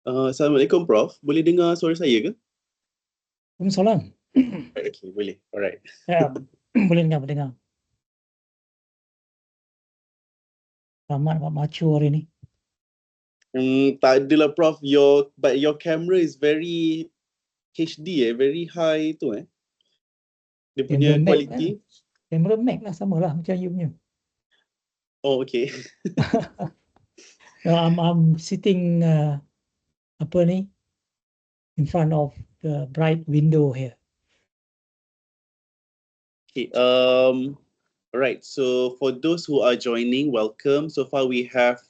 Assalamualaikum Prof. Boleh dengar suara saya ke? Waalaikumsalam. Okay, boleh. Alright. Ya, boleh dengar. Rahmat macu hari ni. Tak adalah Prof. But your camera is very HD very high tu Dia punya Kamera Mac quality. Kamera Mac lah, sama lah macam you punya. Oh, okay. I'm sitting apa ni, in front of the bright window here. Okay. Alright. So for those who are joining, welcome. So far we have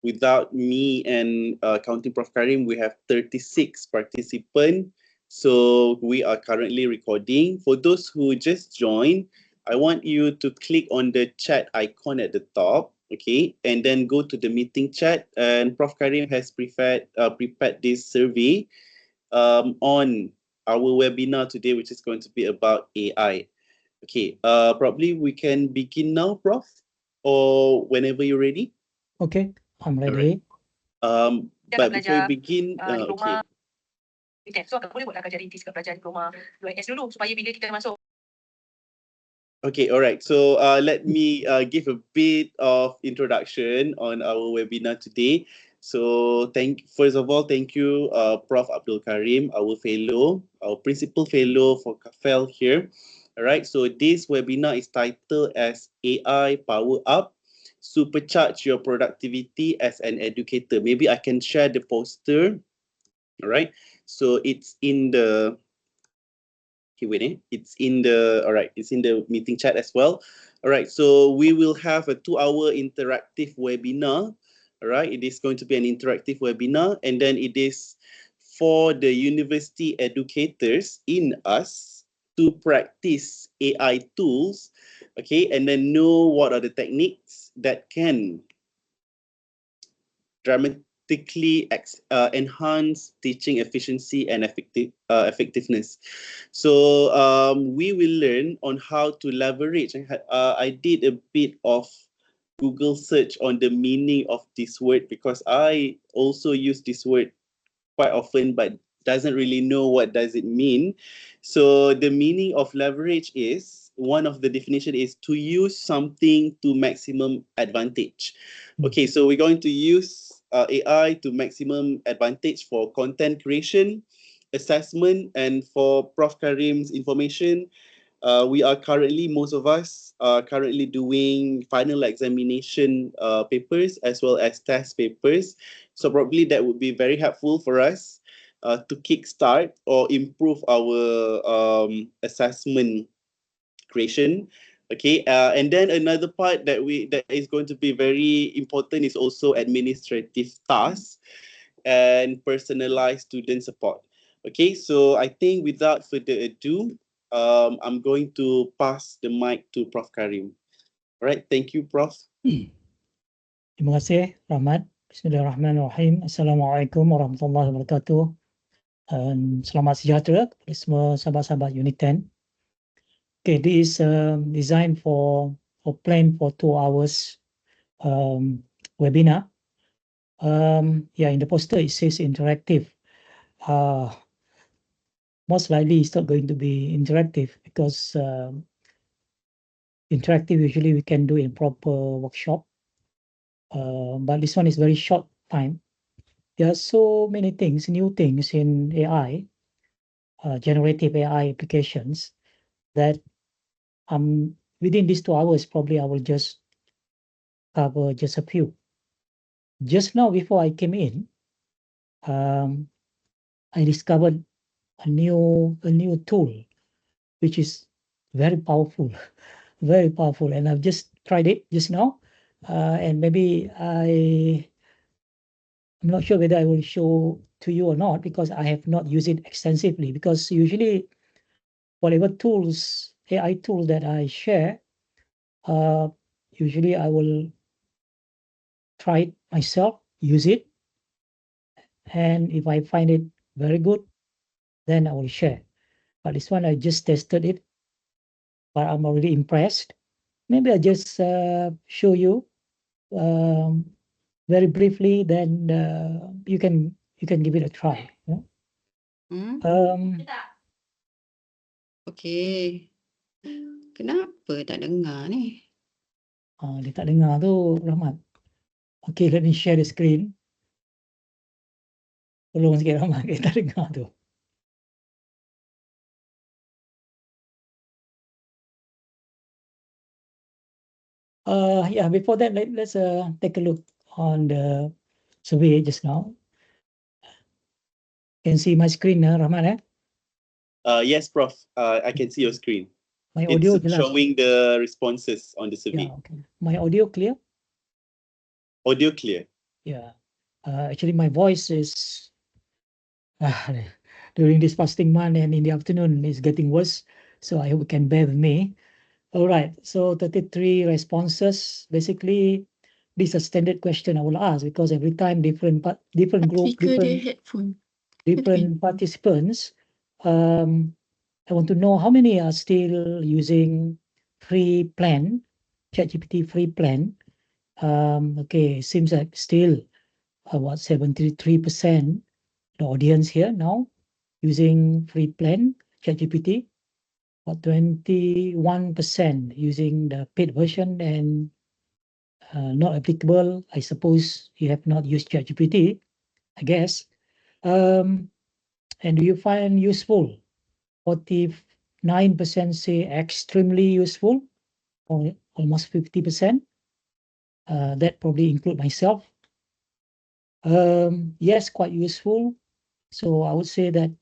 without me and counting Prof. Karim, we have 36 participants. So we are currently recording. For those who just joined, I want you to click on the chat icon at the top, okay, and then go to the meeting chat. And Prof. Karim has prepared this survey on our webinar today, which is going to be about AI. Okay, probably we can begin now, Prof, or whenever you're ready. Okay, I'm ready. But before we begin, okay. Okay, so boleh buatlah kajian rintis kat pelajaran diploma 2S dulu supaya bila kita masuk. Okay, all right. So let me give a bit of introduction on our webinar today. So first of all, thank you, Prof. Abdul Karim, our fellow, our principal fellow for CAFEL here. All right. So this webinar is titled as AI Power Up, Supercharge Your Productivity as an Educator. Maybe I can share the poster. All right. So it's in the it's in the meeting chat as well. All right, so we will have a 2-hour interactive webinar. All right, it is going to be an interactive webinar, and then it is for the university educators in us to practice AI tools, okay, and then know what are the techniques that can dramatically enhance teaching efficiency and effectiveness. So we will learn on how to leverage. I did a bit of Google search on the meaning of this word because I also use this word quite often, but doesn't really know what does it mean. So the meaning of leverage is, one of the definition is to use something to maximum advantage. Okay, so we're going to use AI to maximum advantage for content creation, assessment, and for Prof. Karim's information. We are currently, most of us are currently doing final examination papers as well as test papers. So probably that would be very helpful for us to kickstart or improve our assessment creation. Okay, and then another part that is going to be very important is also administrative tasks and personalized student support. Okay, so I think without further ado, I'm going to pass the mic to Prof. Karim. All right, thank you, Prof. Terima kasih, Rahmat. Bismillahirrahmanirrahim. Assalamualaikum warahmatullahi wabarakatuh. Selamat sejahtera kepada semua sahabat-sahabat Unit 10. Okay, this is designed for planned for 2 hours webinar. Yeah, in the poster it says interactive. Most likely it's not going to be interactive because interactive usually we can do in proper workshop. But this one is very short time. There are so many things, new things in AI, generative AI applications that within these 2 hours, probably I will just cover just a few. Just now, before I came in, I discovered a new tool, which is very powerful, very powerful. And I've just tried it just now. And maybe I'm not sure whether I will show to you or not, because I have not used it extensively, because usually whatever tools, AI tools that I share, usually I will try it myself, use it. And if I find it very good, then I will share. But this one, I just tested it, but I'm already impressed. Maybe I just show you very briefly, then you can give it a try. Yeah? Okay. Kenapa tak dengar ni? Dia tak dengar tu, Rahmat. Okay, let me share the screen. Tolong sikit, Rahmat, dia tak dengar tu. Yeah, before that, let's take a look on the survey just now. Can see my screen, Rahmat, eh? Yes, Prof. I can see your screen. My It's audio jelas. showing the responses on the survey. Yeah, okay. My audio clear? Audio clear. Yeah. Actually, my voice is during this fasting month and in the afternoon is getting worse. So I hope you can bear with me. All right. So 33 responses. Basically, this is a standard question I will ask because every time different group, different participants. I want to know how many are still using free plan, ChatGPT free plan. Okay, seems like still about 73% the audience here now using free plan ChatGPT. About 21% using the paid version and not applicable. I suppose you have not used ChatGPT, I guess. And do you find useful? 49% say extremely useful, or almost 50%. That probably include myself. Yes, quite useful. So I would say that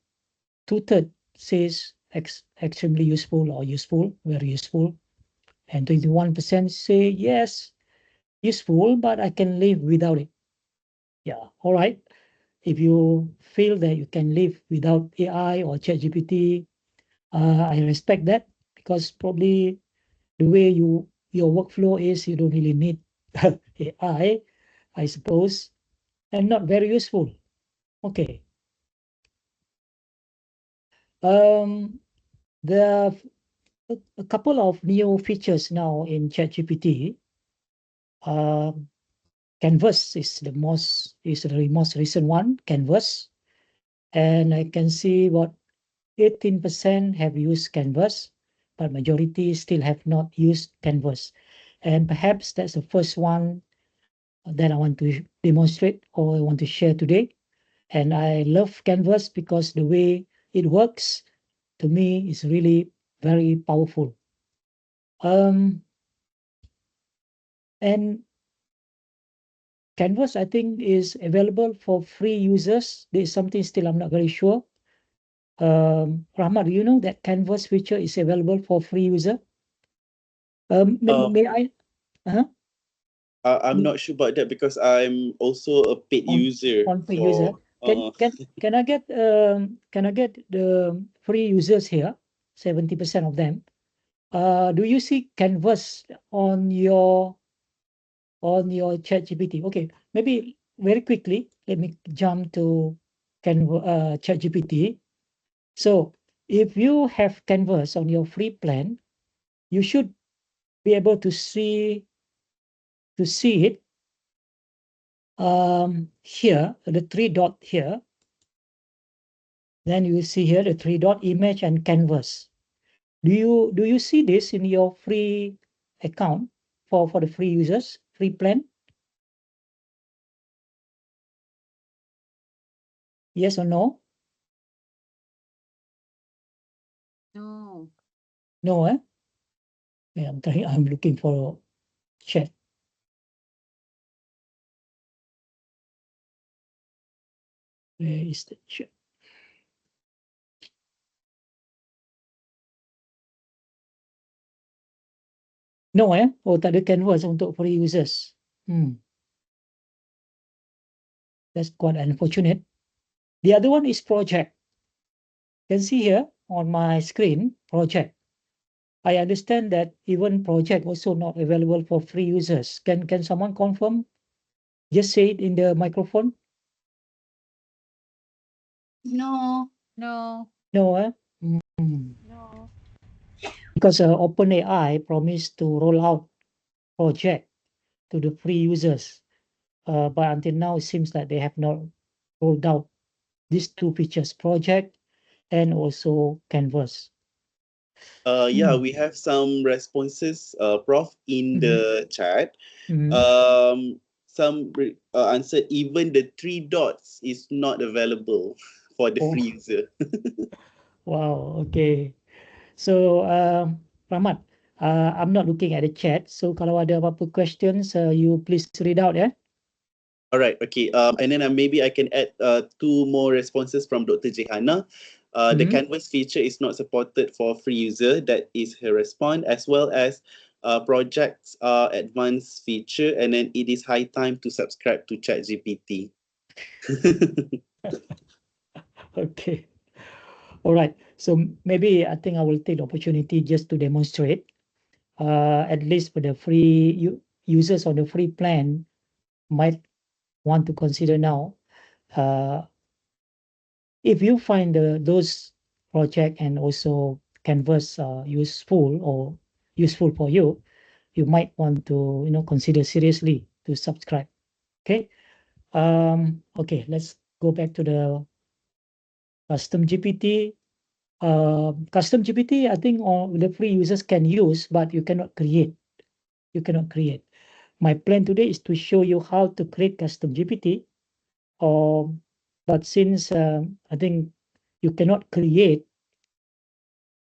2/3 says extremely useful or useful, very useful. And 21% say yes, useful, but I can live without it. Yeah, all right. If you feel that you can live without AI or ChatGPT, I respect that because probably the way your workflow is, you don't really need AI, I suppose, and not very useful. Okay. There are a couple of new features now in ChatGPT. Canvas is the most recent one, Canvas. And I can see what 18% have used Canvas, but majority still have not used Canvas. And perhaps that's the first one that I want to demonstrate or I want to share today. And I love Canvas because the way it works to me is really very powerful. And Canvas, I think, is available for free users. There is something still I'm not very sure. Rahmat, do you know that Canvas feature is available for free user? May I? I'm not sure about that because I'm also a paid user. On paid user. Can I get the free users here? 70% of them. Do you see Canvas on your ChatGPT? Okay, maybe very quickly, let me jump to ChatGPT. So if you have Canvas on your free plan, you should be able to see it here, the 3 dot here. Then you will see here the 3 dot image and Canvas. Do you see this in your free account for the free users, free plan? Yes or no? No. No, eh? Yeah, I'm looking for chat. Where is the chat? No, eh? Oh, tak ada Canvas untuk free users. That's quite unfortunate. The other one is project. You can see here on my screen, project. I understand that even project also not available for free users. Can someone confirm? Just say it in the microphone. No. No, eh? No. Because OpenAI promised to roll out project to the free users. but until now, it seems that they have not rolled out these two features, project and also Canvas. Yeah, we have some responses, Prof, in the chat. Mhm. Some answered even the three dots is not available for the Oh, free user. wow. Okay. So, Rahmat, I'm not looking at the chat. So, kalau ada apa-apa questions, you please read out, yeah? All right, okay. And then maybe I can add two more responses from Dr. Jehana. The Mhm. Canvas feature is not supported for free user. That is her response, as well as projects advanced feature, and then it is high time to subscribe to ChatGPT. Okay. All right. So maybe I think I will take the opportunity just to demonstrate. At least for the free users on the free plan might want to consider now. Uh, if you find those project and also Canvas useful for you, you might want to consider seriously to subscribe. Okay. Okay. Let's go back to the custom GPT. Custom GPT, I think all the free users can use, but you cannot create. You cannot create. My plan today is to show you how to create custom GPT. But since I think you cannot create,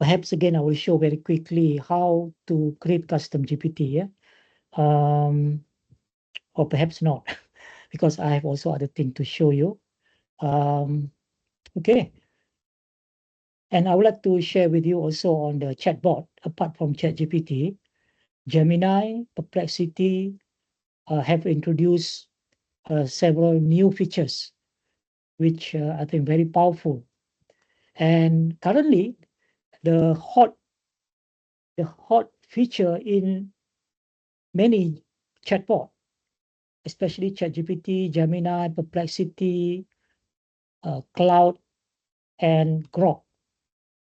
perhaps again I will show very quickly how to create custom GPT. Yeah, or perhaps not, because I have also other thing to show you. Okay, and I would like to share with you also on the chatbot. Apart from ChatGPT, Gemini, Perplexity have introduced several new features, which I think very powerful. And currently, the hot feature in many chatbot, especially ChatGPT, Gemini, Perplexity, Cloud, and Grok.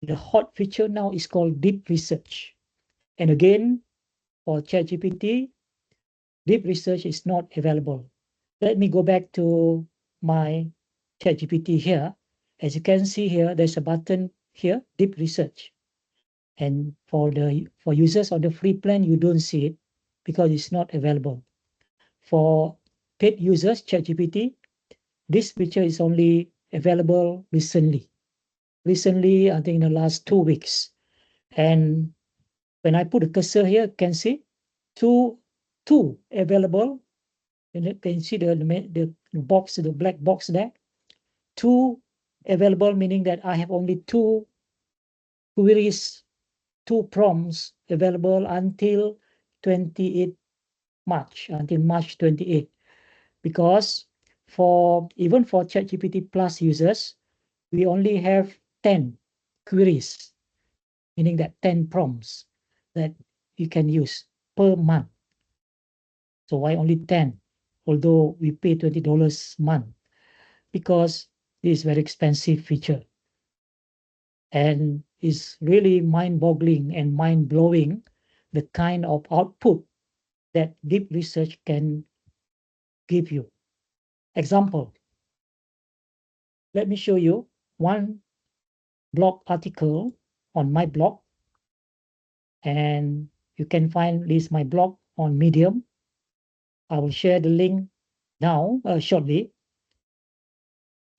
The hot feature now is called deep research. And again, for ChatGPT, deep research is not available. Let me go back to my ChatGPT here. As you can see here, there's a button here, deep research. And for users on the free plan, you don't see it because it's not available. For paid users, ChatGPT, this feature is only available recently. Recently, I think in the last 2 weeks. And when I put a cursor here, you can see two available. And you can see the box, the black box there. Two available, meaning that I have only two queries, two prompts available until 28 March, until March 28. Because even for ChatGPT Plus users, we only have 10 queries, meaning that 10 prompts that you can use per month. So why only 10? Although we pay $20 a month, because this is very expensive feature and is really mind-boggling and mind-blowing the kind of output that deep research can give you. Example, let me show you one blog article on my blog, and you can find this my blog on Medium. I will share the link now shortly.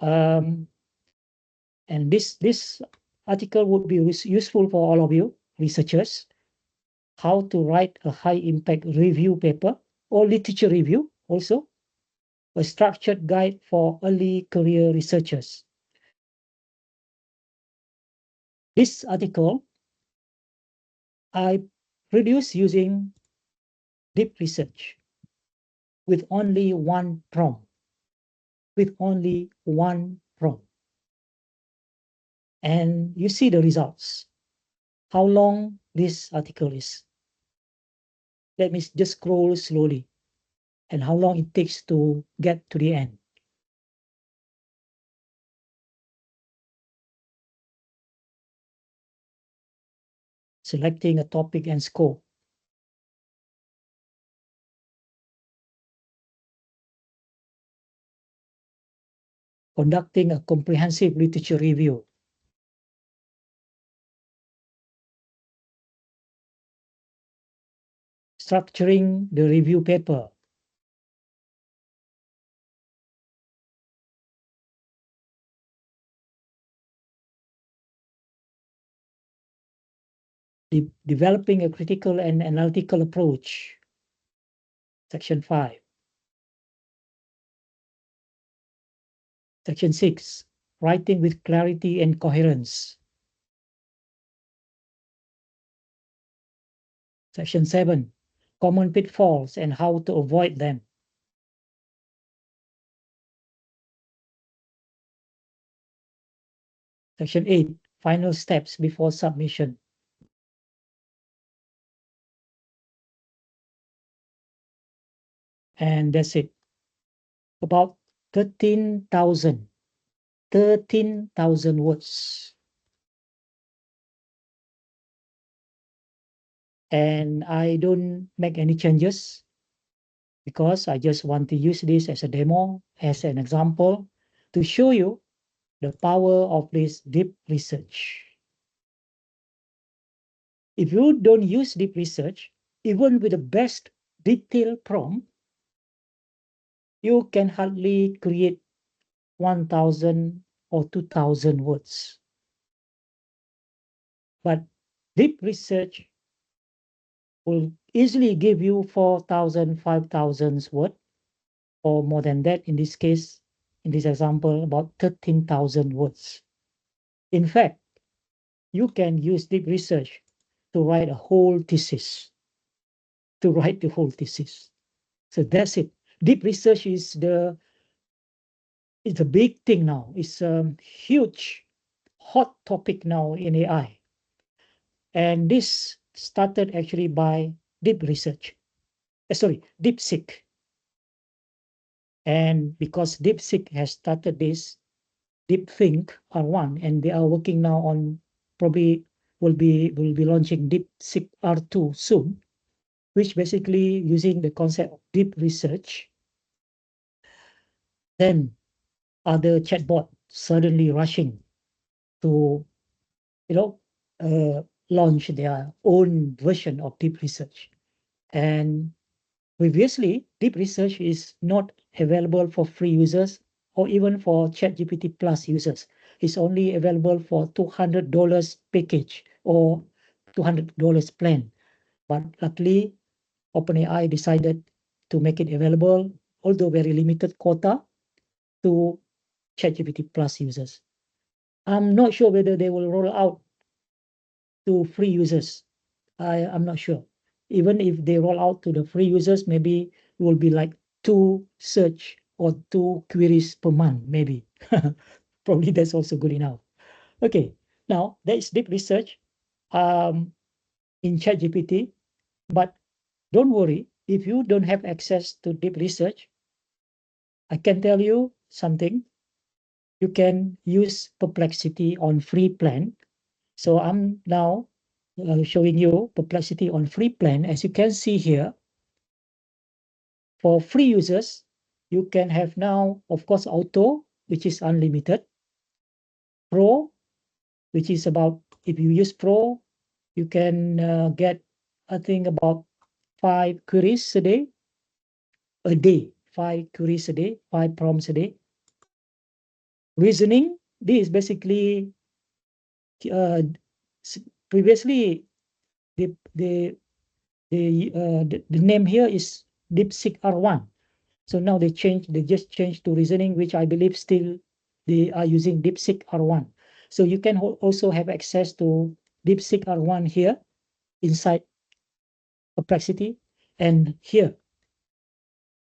And this article would be useful for all of you researchers. How to write a high impact review paper or literature review, also a structured guide for early career researchers. This article I produced using deep research with only one prompt. With only one prompt. And you see the results. How long this article is. Let me just scroll slowly. And how long it takes to get to the end. Selecting a topic and scope. conducting a comprehensive literature review, structuring the review paper, developing a critical and analytical approach, Section 5. Section 6, writing with clarity and coherence. Section 7, common pitfalls and how to avoid them. Section 8, final steps before submission. And that's it. About 13,000 words. And I don't make any changes because I just want to use this as a demo, as an example, to show you the power of this deep research. If you don't use deep research, even with the best detailed prompt, you can hardly create 1,000 or 2,000 words. But deep research will easily give you 4,000, 5,000 words, or more than that in this case, in this example, about 13,000 words. In fact, you can use deep research to write a whole thesis, to write the whole thesis. So that's it. Deep research is it's a big thing now. It's a huge, hot topic now in AI. And this started actually by deep research. DeepSeek. And because DeepSeek has started this, DeepThink R1, and they are working now on probably will be launching DeepSeek R2 soon, which basically using the concept of deep research. Then other chatbot suddenly rushing to, launch their own version of deep research. And previously, deep research is not available for free users or even for ChatGPT Plus users. It's only available for $200 package or $200 plan. But luckily, OpenAI decided to make it available, although very limited quota, to ChatGPT Plus users. I'm not sure whether they will roll out to free users. I'm not sure. Even if they roll out to the free users, maybe it will be like 2 search or 2 queries per month, maybe. Probably that's also good enough. Okay, now that is deep research in ChatGPT, but don't worry, if you don't have access to deep research, I can tell you something. You can use Perplexity on free plan. So I'm now showing you Perplexity on free plan. As you can see here, for free users, you can have now, of course, Auto, which is unlimited. Pro, which is about, if you use Pro, you can get, I think, about 5 queries a day. 5 queries a day, 5 prompts a day. Reasoning, this is basically previously the name here is DeepSeek R1. So now they just changed to reasoning, which I believe still they are using DeepSeek R1. So you can also have access to DeepSeek R1 here inside Perplexity, and here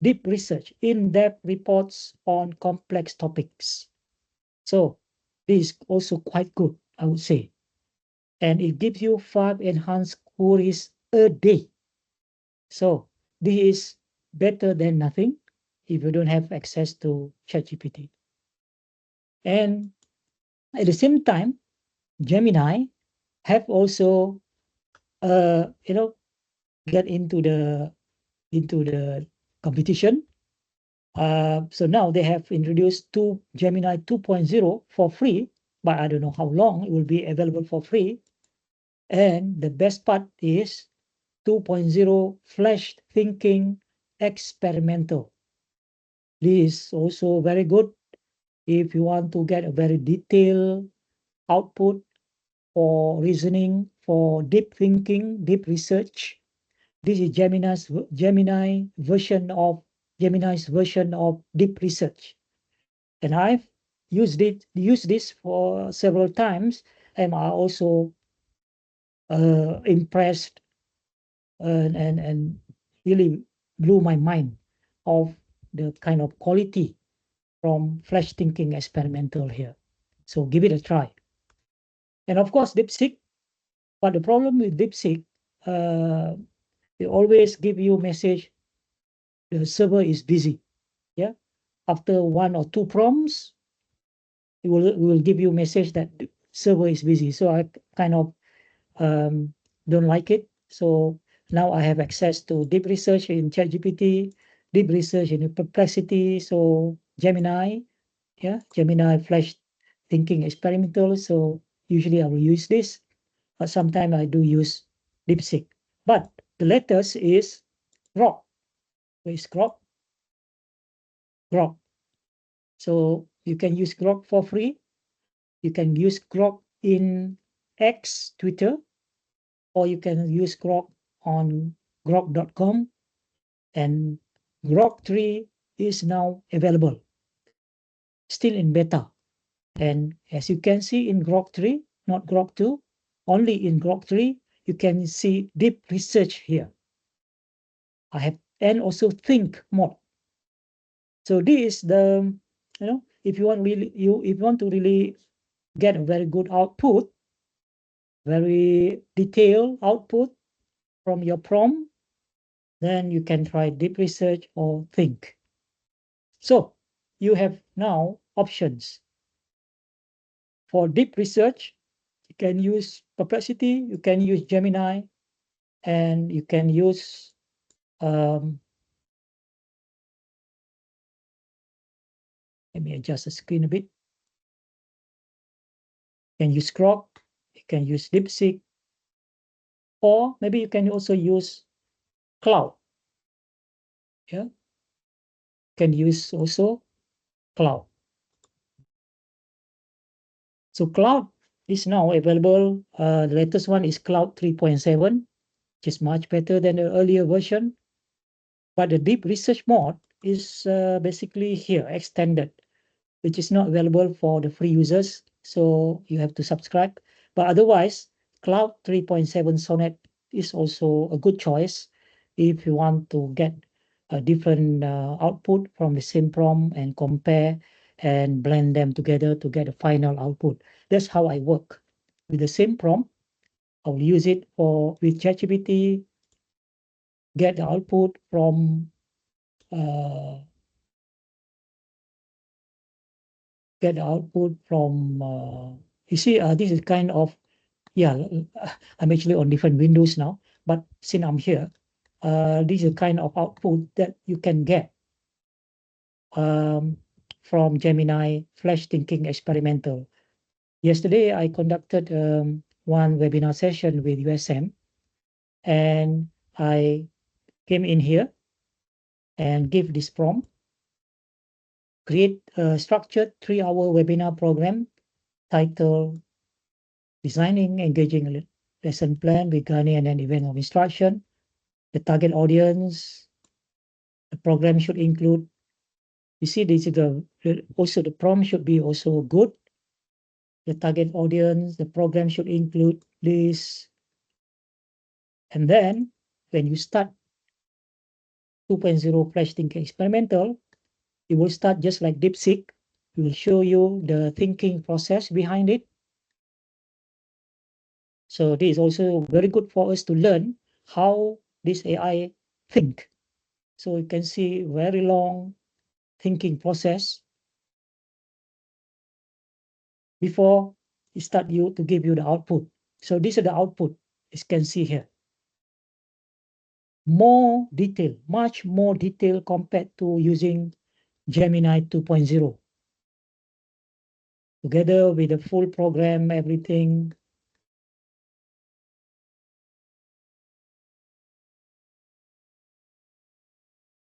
deep research, in-depth reports on complex topics. So this is also quite good, I would say. And it gives you 5 enhanced queries a day. So this is better than nothing if you don't have access to ChatGPT. And at the same time, Gemini have also, get into the competition So now they have introduced Gemini 2.0 for free, but I don't know how long it will be available for free. And the best part is 2.0 Flash Thinking Experimental. This is also very good if you want to get a very detailed output for reasoning, for deep thinking, deep research. This is Gemini's version of deep research. And I've used this for several times, and I also impressed and really blew my mind of the kind of quality from Flash Thinking Experimental here. So give it a try. And of course, DeepSeek. But the problem with DeepSeek, they always give you a message, the server is busy. Yeah. After one or two prompts, it will give you a message that the server is busy. So I kind of don't like it. So now I have access to deep research in ChatGPT, deep research in Perplexity. So Gemini, Gemini Flash Thinking Experimental. So usually I will use this, but sometimes I do use DeepSeek. But the latest is Grok. Where is Grok? Grok. So you can use Grok for free. You can use Grok in X, Twitter, or you can use Grok on grok.com. And Grok 3 is now available, still in beta. And as you can see in Grok 3, not Grok 2, only in Grok 3, you can see deep research here. I have, and also think mode. So this is the, if you want to really get a very good output, very detailed output from your prompt, then you can try deep research or think. So you have now options. For deep research, you can use Perplexity, you can use Gemini, and you can use let me adjust the screen a bit. You can use Grok, you can use DeepSeek, or maybe you can also use Cloud. Yeah, you can use also Cloud. So Cloud is now available. The latest one is Cloud 3.7, which is much better than the earlier version. But the deep research mode is basically here, extended, which is not available for the free users. So you have to subscribe. But otherwise, Cloud 3.7 Sonnet is also a good choice if you want to get a different output from the same prompt and compare and blend them together to get a final output. That's how I work. With the same prompt, I'll use it with ChatGPT, get the output from you see, this is kind of, I'm actually on different windows now, but since I'm here, this is kind of output that you can get from Gemini Flash Thinking Experimental. Yesterday, I conducted one webinar session with USM, and I came in here and give this prompt, create a structured 3-hour webinar program titled Designing Engaging Lesson Plan with Guardian and Event of Instruction. The target audience, the program should include, you see, this is also the prompt should be also good. The target audience, the program should include this. And then when you start 2.0 Flash Thinking Experimental, it will start just like DeepSeek. It will show you the thinking process behind it. So this is also very good for us to learn how this AI think. So you can see very long thinking process before it start to give you the output. So this is the output, as you can see here. More detail, much more detail compared to using Gemini 2.0. Together with the full program, everything.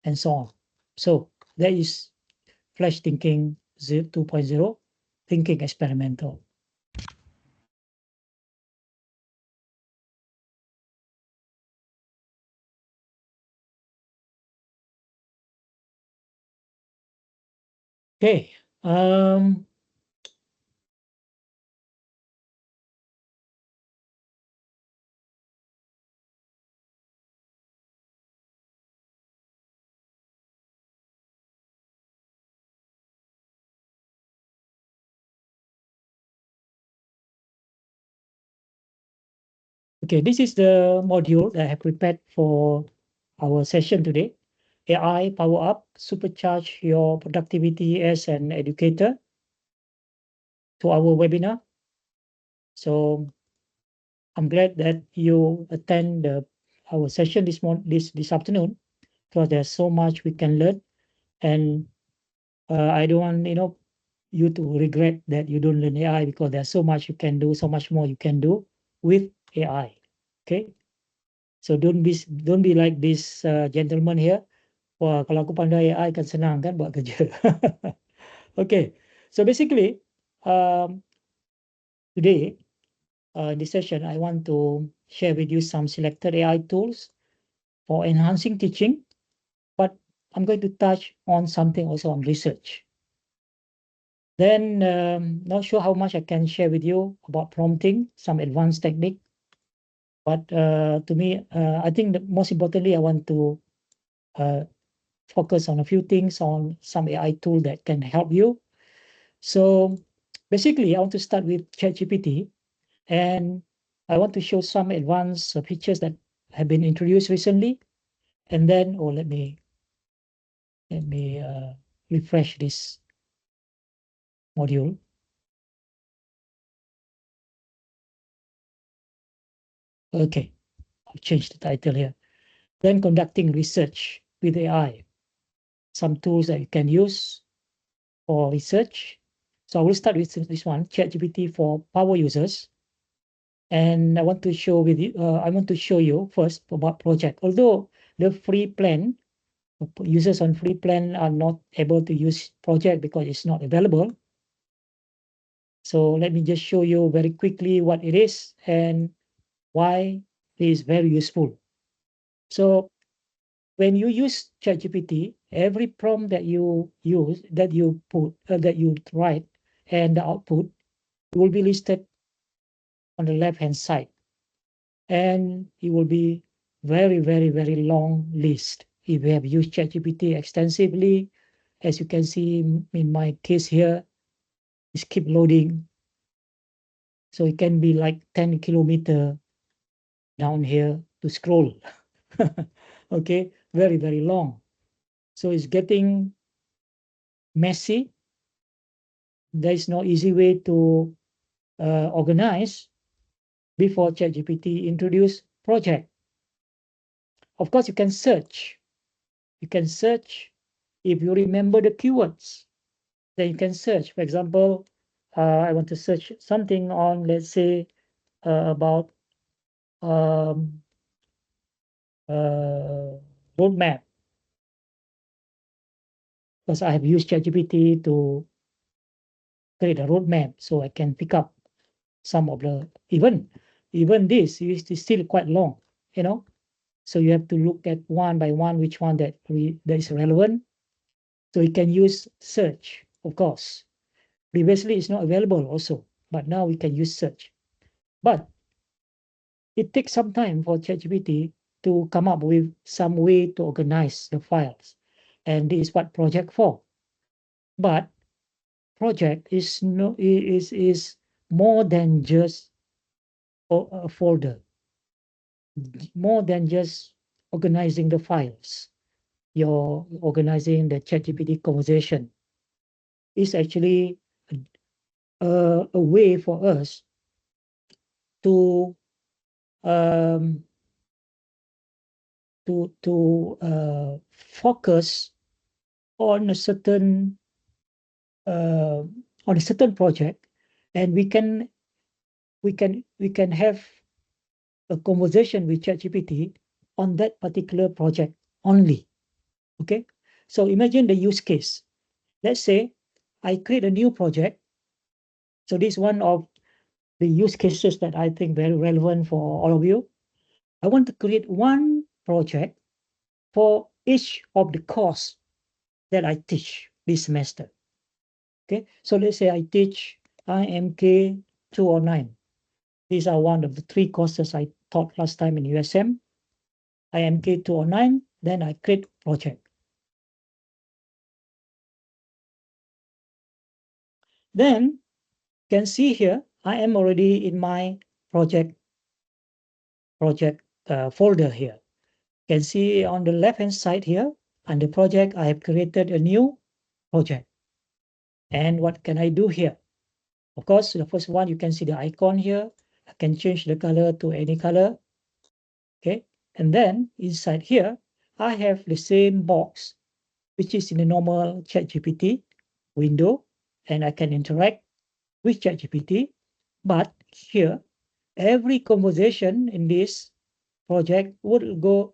And so on. So that is Flash Thinking 2.0, Thinking Experimental. Okay. Okay, this is the module that I have prepared for our session today. AI Power Up, Supercharge Your Productivity as an Educator to our webinar. So I'm glad that you attend our session this afternoon, because there's so much we can learn, and I don't want you to regret that you don't learn AI, because there's so much you can do, so much more you can do with AI. Okay, so don't be like this gentleman here. Wah, kalau aku pandai AI kan senang kan buat kerja. Okay, so basically today in this session I want to share with you some selected AI tools for enhancing teaching, but I'm going to touch on something also on research. Then not sure how much I can share with you about prompting, some advanced technique. But to me, I think that most importantly, I want to focus on a few things on some AI tool that can help you. So basically, I want to start with ChatGPT, and I want to show some advanced features that have been introduced recently. And then, let me refresh this module. Okay, I'll change the title here. Then conducting research with AI, some tools that you can use for research. So I will start with this one, ChatGPT for power users. And I want to show you first about project. Although the free plan, users on free plan are not able to use project because it's not available. So let me just show you very quickly what it is and why it is very useful. So when you use ChatGPT, every prompt that you use, that you write, and the output will be listed on the left-hand side, and it will be very, very, very long list. If you have used ChatGPT extensively, as you can see in my case here, it's keep loading. So it can be like 10 kilometer down here to scroll. Okay, very, very long. So it's getting messy. There is no easy way to organize before ChatGPT introduce project. Of course, you can search. You can search if you remember the keywords. Then you can search. For example, I want to search something on, let's say, about um, roadmap, because I have used ChatGPT to create a roadmap, so I can pick up some of the even this is still quite long, you know. So you have to look at one by one which one that is relevant. So you can use search, of course. Previously, it's not available also, but now we can use search. But it takes some time for ChatGPT to come up with some way to organize the files, and this is what project for. But project is more than just a folder, more than just organizing the files. You're organizing the ChatGPT conversation. It's actually a way for us to um, focus on a certain project, and we can have a conversation with ChatGPT on that particular project only. Okay, so imagine the use case. Let's say I create a new project. So this is one of the use cases that I think very relevant for all of you. I want to create one project for each of the course that I teach this semester. Okay, so let's say I teach IMK 209. These are one of the 3 courses I taught last time in USM. IMK 209, then I create project. Then you can see here, I am already in my project folder here. You can see on the left-hand side here, under project, I have created a new project. And what can I do here? Of course, the first one, you can see the icon here. I can change the color to any color. Okay, and then inside here, I have the same box, which is in the normal ChatGPT window, and I can interact with ChatGPT. But here, every conversation in this project will go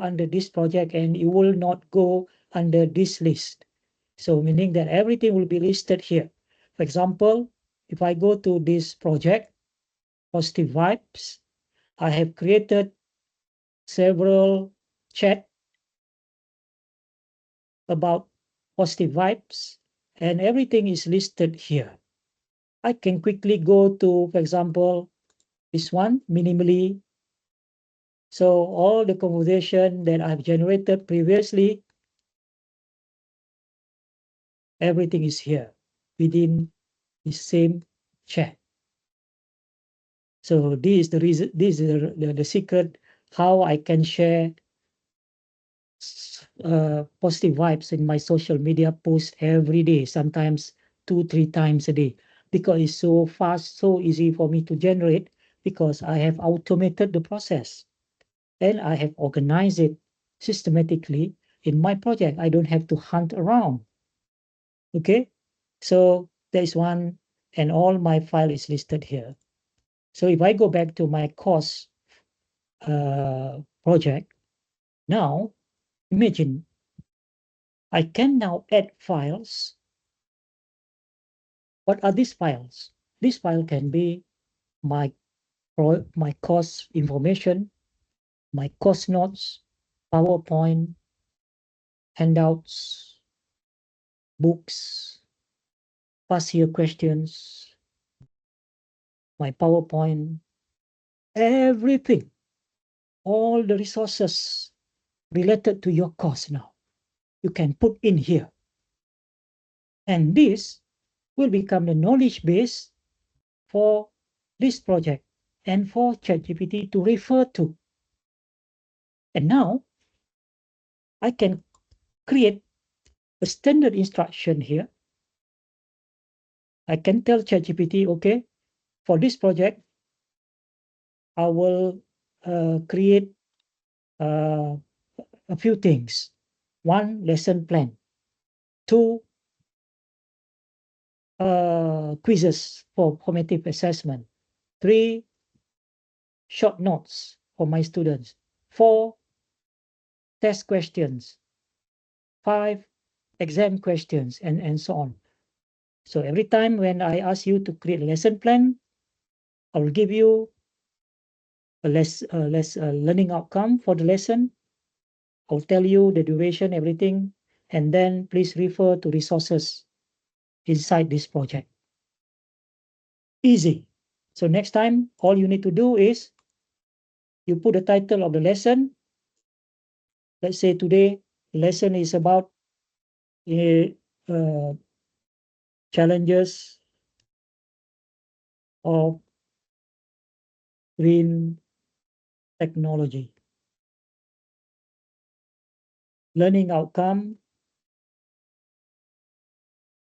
under this project, and it will not go under this list. So meaning that everything will be listed here. For example, if I go to this project, Positive Vibes, I have created several chat about positive vibes, and everything is listed here. I can quickly go to, for example, this one, minimally. So all the conversation that I've generated previously, everything is here within the same chat. So this is the reason, this is the secret how I can share positive vibes in my social media post every day, sometimes 2-3 times a day, because it's so fast, so easy for me to generate, because I have automated the process and I have organized it systematically in my project. I don't have to hunt around. Okay, so there is one, and all my file is listed here. So if I go back to my course project, now imagine I can now add files. What are these files? This file can be my course information, my course notes, PowerPoint, handouts, books, past year questions, my PowerPoint, everything, all the resources related to your course now, you can put in here. And this will become the knowledge base for this project and for ChatGPT to refer to. And now I can create a standard instruction here. I can tell ChatGPT, okay, for this project, I will create a few things. 1, lesson plan. 2, quizzes for formative assessment. 3, short notes for my students. 4, test questions. 5, exam questions, and so on. So every time when I ask you to create a lesson plan, I will give you a learning outcome for the lesson. I'll tell you the duration, everything, and then please refer to resources inside this project. Easy. So next time, all you need to do is you put the title of the lesson. Let's say today, the lesson is about uh, challenges of green technology. Learning outcome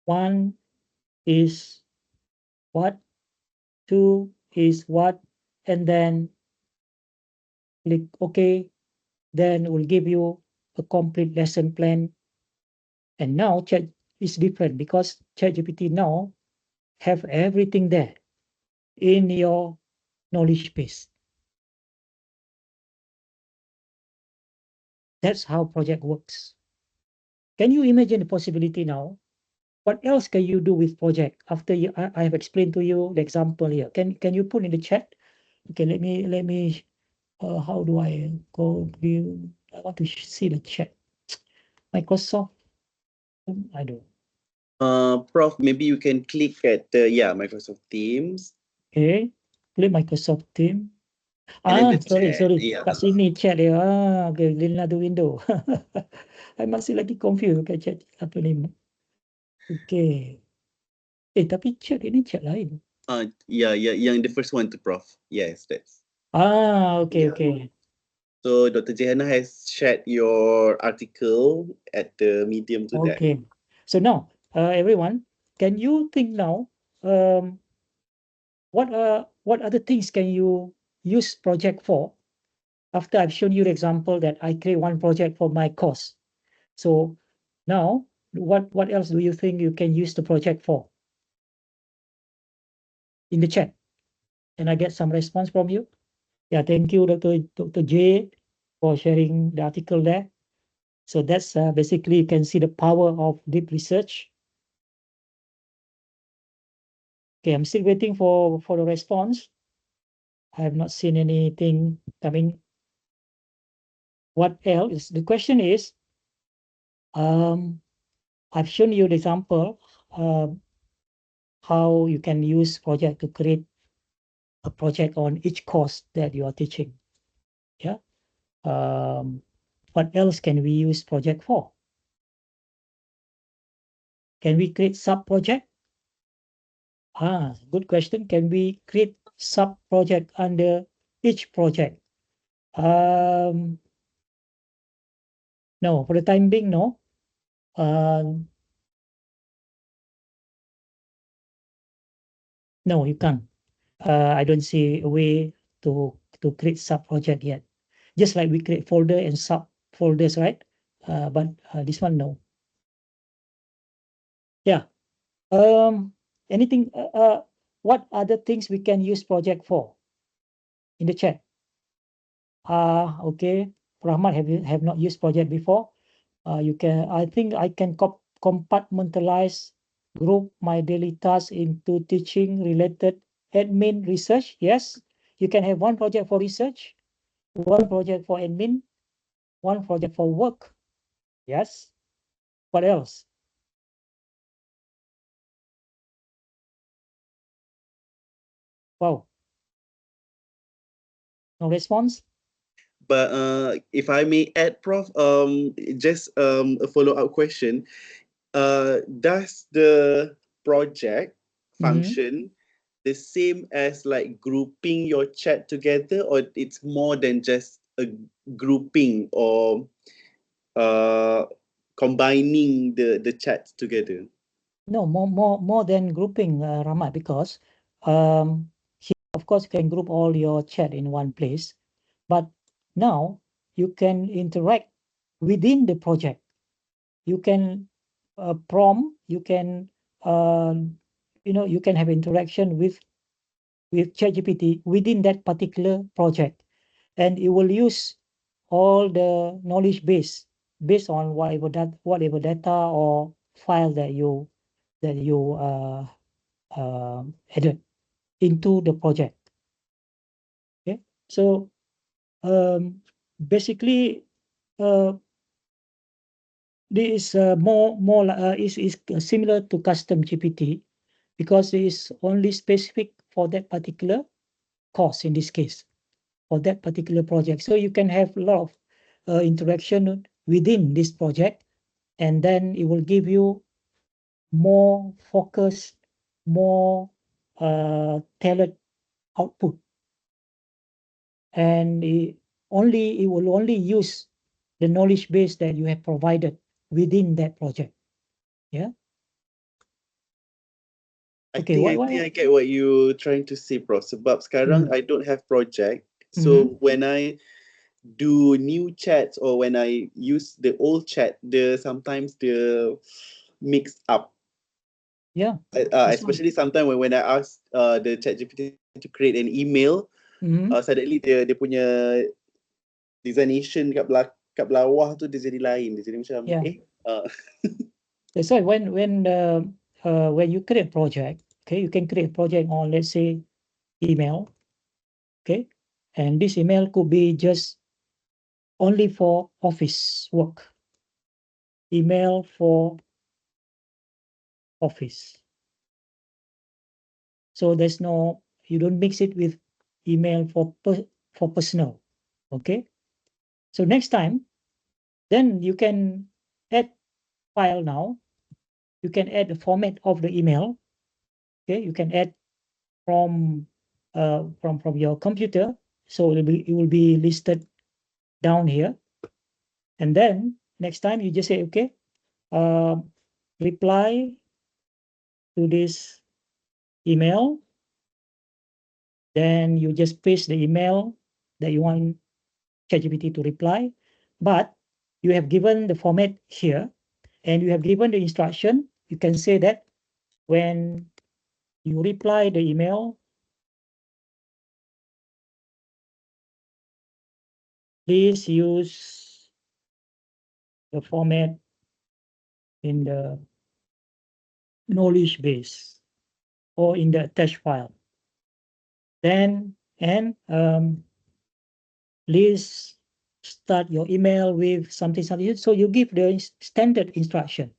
1 is what, 2 is what, and then click OK. Then we'll give you a complete lesson plan And now Chat is different because ChatGPT now have everything there in your knowledge base. That's how project works. Can you imagine the possibility now? What else can you do with project after I have explained to you the example here? Can you put in the chat? Okay, let me. How do I go view? I want to see the chat. Microsoft. I don't. Prof, maybe you can click at the Microsoft Teams Okay, click Microsoft Team. and then the Sorry, chat. sorry. Yeah. Kat sini chat dia. Okay, di another window. I masih lagi confused kat chat apa ni. Okay. Tapi chat ini chat lain. Yeah, yang the first one to Prof. Yes, that's. Okay, Yeah. okay. So Dr. Jehana has shared your article at the Medium to that. Okay. So now, everyone, can you think now, what other things can you use project for? After I've shown you the example that I create one project for my course. So now, what else do you think you can use the project for? In the chat. Can I get some response from you? Yeah, thank you, Dr. J, for sharing the article there. So that's basically you can see the power of deep research. Okay, I'm still waiting for the response. I have not seen anything coming. What else? The question is, I've shown you the example how you can use project to create a project on each course that you are teaching. Yeah. What else can we use project for? Can we create sub-project? Good question. Can we create sub-project under each project? No, for the time being, no. No, you can't. I don't see a way to create sub-project yet. Just like we create folder and sub-folders, right? But this one, no. Yeah. Anything, what other things we can use project for? In the chat. Okay. Rahmat have not used project before. I think I can compartmentalize, group my daily tasks into teaching related admin research. Yes, you can have one project for research, one project for admin, one project for work. Yes. What else? Wow. No response? But if I may add, Prof, just a follow-up question. Does the project function the same as like grouping your chat together, or it's more than just a grouping or combining the chats together? No, more than grouping, Rahmat, because here, of course, you can group all your chat in one place, but now you can interact within the project. You can prompt, you can you can have interaction with ChatGPT within that particular project, and it will use all the knowledge base based on whatever data or file that you added into the project. Okay, so basically, this is is similar to custom GPT because it is only specific for that particular course in this case, for that particular project. So you can have a lot of interaction within this project, and then it will give you more focused, more tailored output. And it will only use the knowledge base that you have provided within that project. Yeah. I Okay. think I get what you're trying to say, Prof. Sebab sekarang I don't have project. So when I do new chats or when I use the old chat, sometimes the mixed up. Yeah. That's why. Especially sometimes when I ask the ChatGPT to create an email, Mhm. suddenly dia punya designation kat bawah tu dia jadi lain. Dia jadi macam Yeah. uh, That's why when you create project, okay, you can create project on, let's say, email, okay, and this email could be just only for office work, email for office. So you don't mix it with email for personal, okay. So next time, then you can add file now. You can add the format of the email. Okay, you can add from from your computer. So it will be listed down here. And then next time you just say, okay, reply to this email. Then you just paste the email that you want ChatGPT to reply. But you have given the format here and you have given the instruction. You can say that when you reply the email, please use the format in the knowledge base or in the attached file. Then, and please start your email with something. So you give the standard instruction,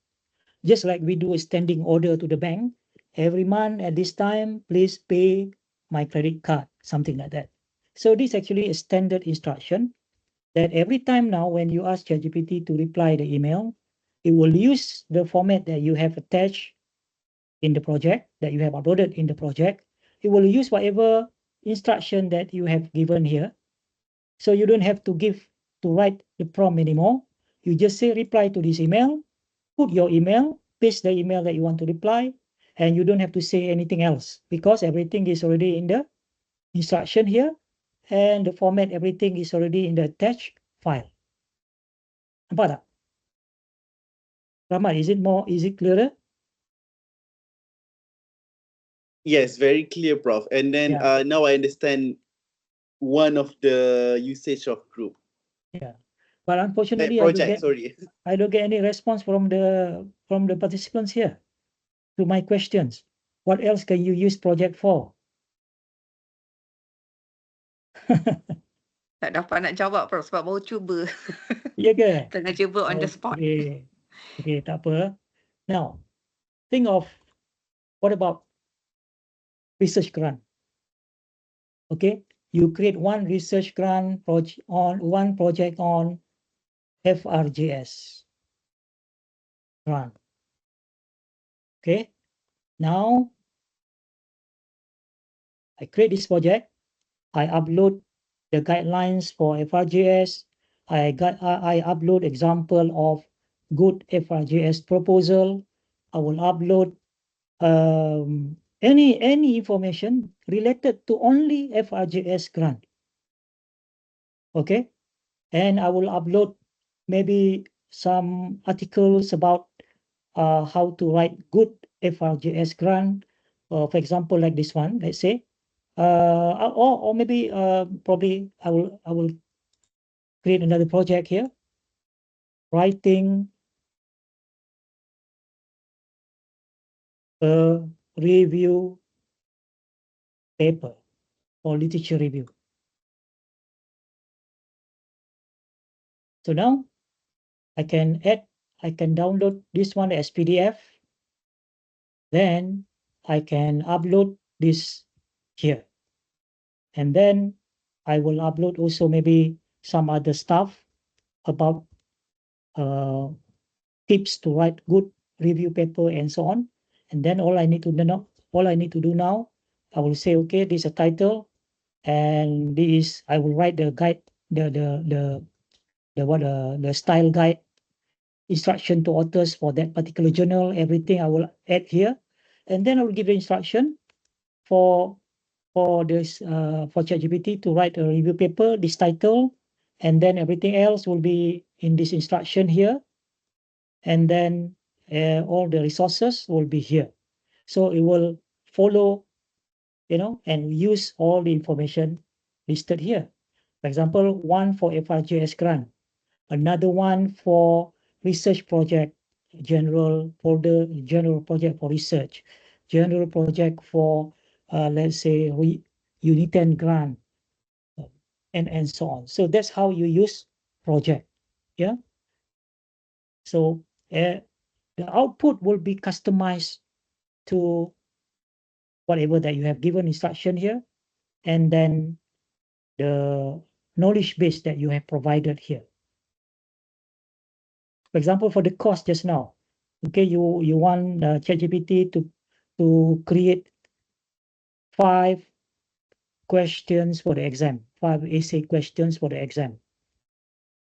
just like we do a standing order to the bank. Every month at this time, please pay my credit card, something like that. So this is actually a standard instruction that every time now when you ask ChatGPT to reply the email, it will use the format that you have attached in the project, that you have uploaded in the project. It will use whatever instruction that you have given here. So you don't have to write the prompt anymore. You just say reply to this email, put your email, paste the email that you want to reply, and you don't have to say anything else because everything is already in the instruction here, and the format, everything is already in the attached file. Nampak tak? Rahmat, is it clearer? yes, very clear, Prof. And then Yeah. now I understand one of the usage of group. Yeah. But unfortunately, Project, sorry. I don't get any response from the participants here to my questions. What else can you use project for? Tak dapat nak jawab Prof sebab baru cuba. Ya ke? Tengah cuba on the spot. Okay. Okay, tak apa. Now, think of what about research grant? Okay, you create one research grant project on FRGS grant. Okay, now I create this project. I upload the guidelines for FRGS. I upload example of good FRGS proposal. I will upload any information related to only FRGS grant. Okay, and I will upload maybe some articles about how to write good FRGS grant. For example, like this one, let's say, or maybe probably I will create another project here, writing a review paper or literature review. So now I can download this one as PDF. Then I can upload this here. And then I will upload also maybe some other stuff about tips to write good review paper and so on. And then all I need to do now, I will say, okay, this is a title, and this I will write the guide, the style guide, instruction to authors for that particular journal. Everything I will add here, and then I will give the instruction for this for ChatGPT to write a review paper, this title, and then everything else will be in this instruction here, and then all the resources will be here. So it will follow, and use all the information listed here. For example, one for FRJS grant, another one for research project, general folder, general project for research, general project for, let's say, Unit 10 grant, and so on. So that's how you use project. Yeah. So the output will be customized to whatever that you have given instruction here, and then the knowledge base that you have provided here. For example, for the course just now, okay, you want ChatGPT to create 5 questions for the exam, 5 essay questions for the exam.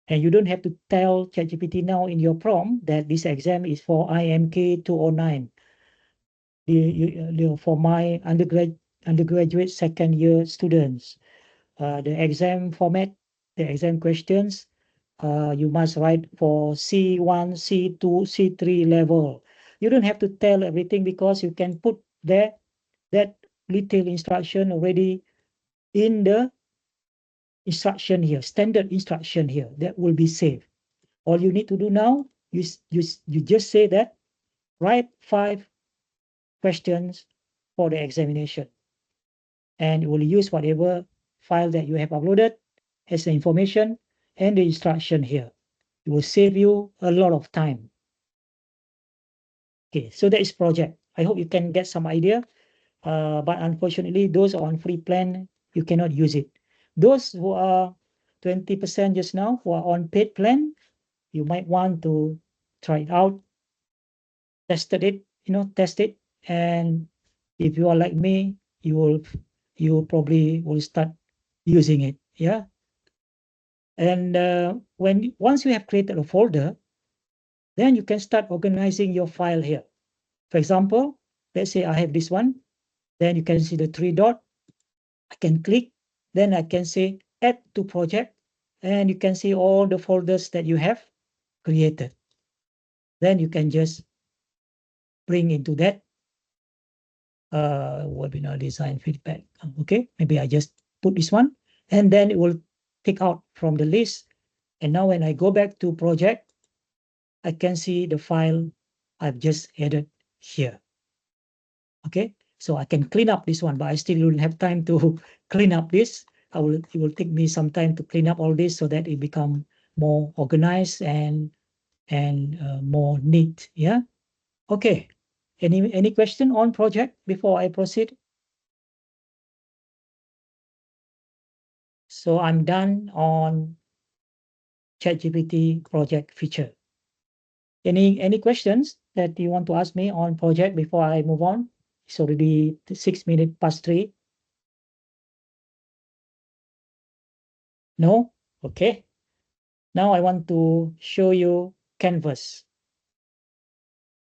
And you don't have to tell ChatGPT now in your prompt that this exam is for IMK 209. For my undergraduate second year students, the exam format, the exam questions, you must write for C1, C2, C3 level. You don't have to tell everything, because you can put that little instruction already in the instruction here, standard instruction here, that will be saved. All you need to do now, you just say that, write 5 questions for the examination, and it will use whatever file that you have uploaded as the information and the instruction here. It will save you a lot of time. Okay, so that is project. I hope you can get some idea. But unfortunately, those on free plan, you cannot use it. Those who are 20% just now, who are on paid plan, you might want to try it out, test it. And if you are like me, you probably will start using it. Yeah. And once you have created a folder, then you can start organizing your file here. For example, let's say I have this one, then you can see the 3 dot. I can click, then I can say add to project, and you can see all the folders that you have created. Then you can just bring into that webinar design feedback. Okay, maybe I just put this one, and then it will take out from the list. And now when I go back to project, I can see the file I've just added here. Okay, so I can clean up this one, but I still don't have time to clean up this. It will take me some time to clean up all this so that it become more organized and more neat. Yeah. Okay. Any question on project before I proceed? So I'm done on ChatGPT project feature. Any questions that you want to ask me on project before I move on? It's already 6 minutes past 3. No? Okay. Now I want to show you Canvas.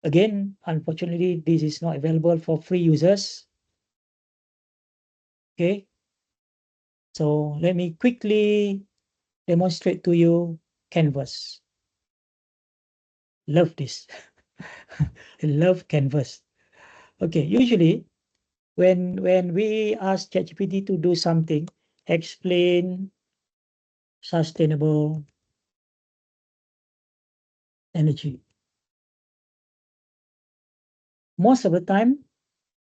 Again, unfortunately, this is not available for free users. Okay. So let me quickly demonstrate to you Canvas. Love this. I love Canvas. Okay, usually when we ask ChatGPT to do something, explain sustainable energy. Most of the time,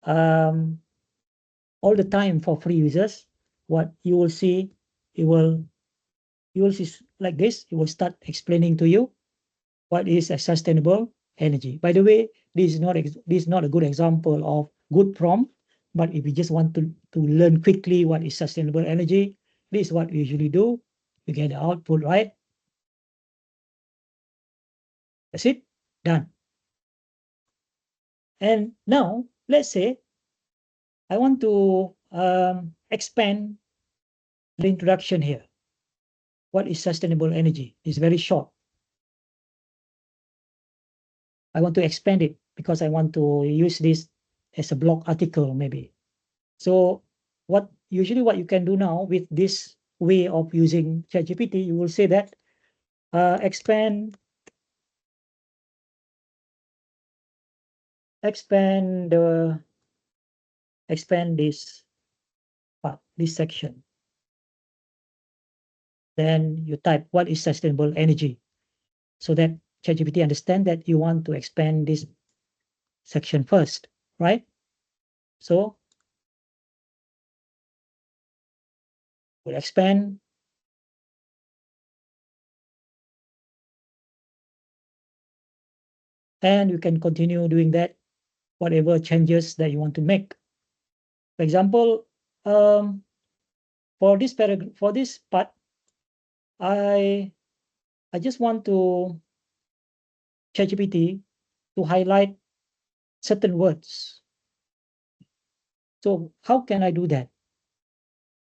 all the time for free users, what you will see, you will see like this. It will start explaining to you what is a sustainable energy. By the way, this is not a good example of good prompt, but if you just want to learn quickly what is sustainable energy, this is what we usually do. You get the output, right? That's it, done. And now, let's say I want to expand the introduction here. What is sustainable energy? It's very short. I want to expand it because I want to use this as a blog article maybe. So what you can do now with this way of using ChatGPT, you will say that expand this part, this section. Then you type what is sustainable energy, so that ChatGPT understand that you want to expand this section first, right? So we'll expand. And you can continue doing that, whatever changes that you want to make. For example, for this paragraph, for this part, I just want to ChatGPT to highlight certain words. So how can I do that?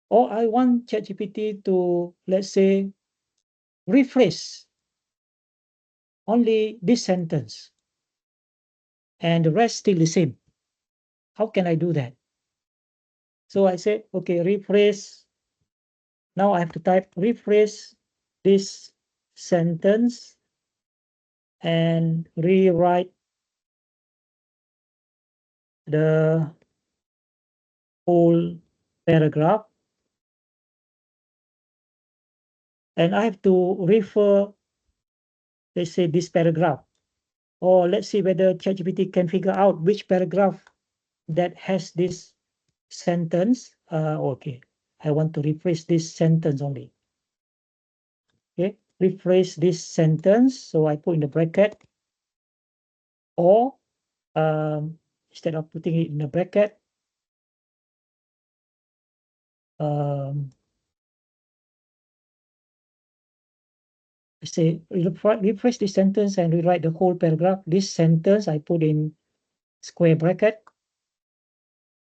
Or I want ChatGPT to, let's say, rephrase only this sentence and the rest still the same. How can I do that? So I say, okay, rephrase. Now I have to type rephrase this sentence and rewrite the whole paragraph. And I have to refer, let's say, this paragraph. Or let's see whether ChatGPT can figure out which paragraph that has this sentence. Okay, I want to rephrase this sentence only. Okay, rephrase this sentence. So I put in the bracket. Or instead of putting it in the bracket, say rephrase this sentence and rewrite the whole paragraph. This sentence I put in square bracket,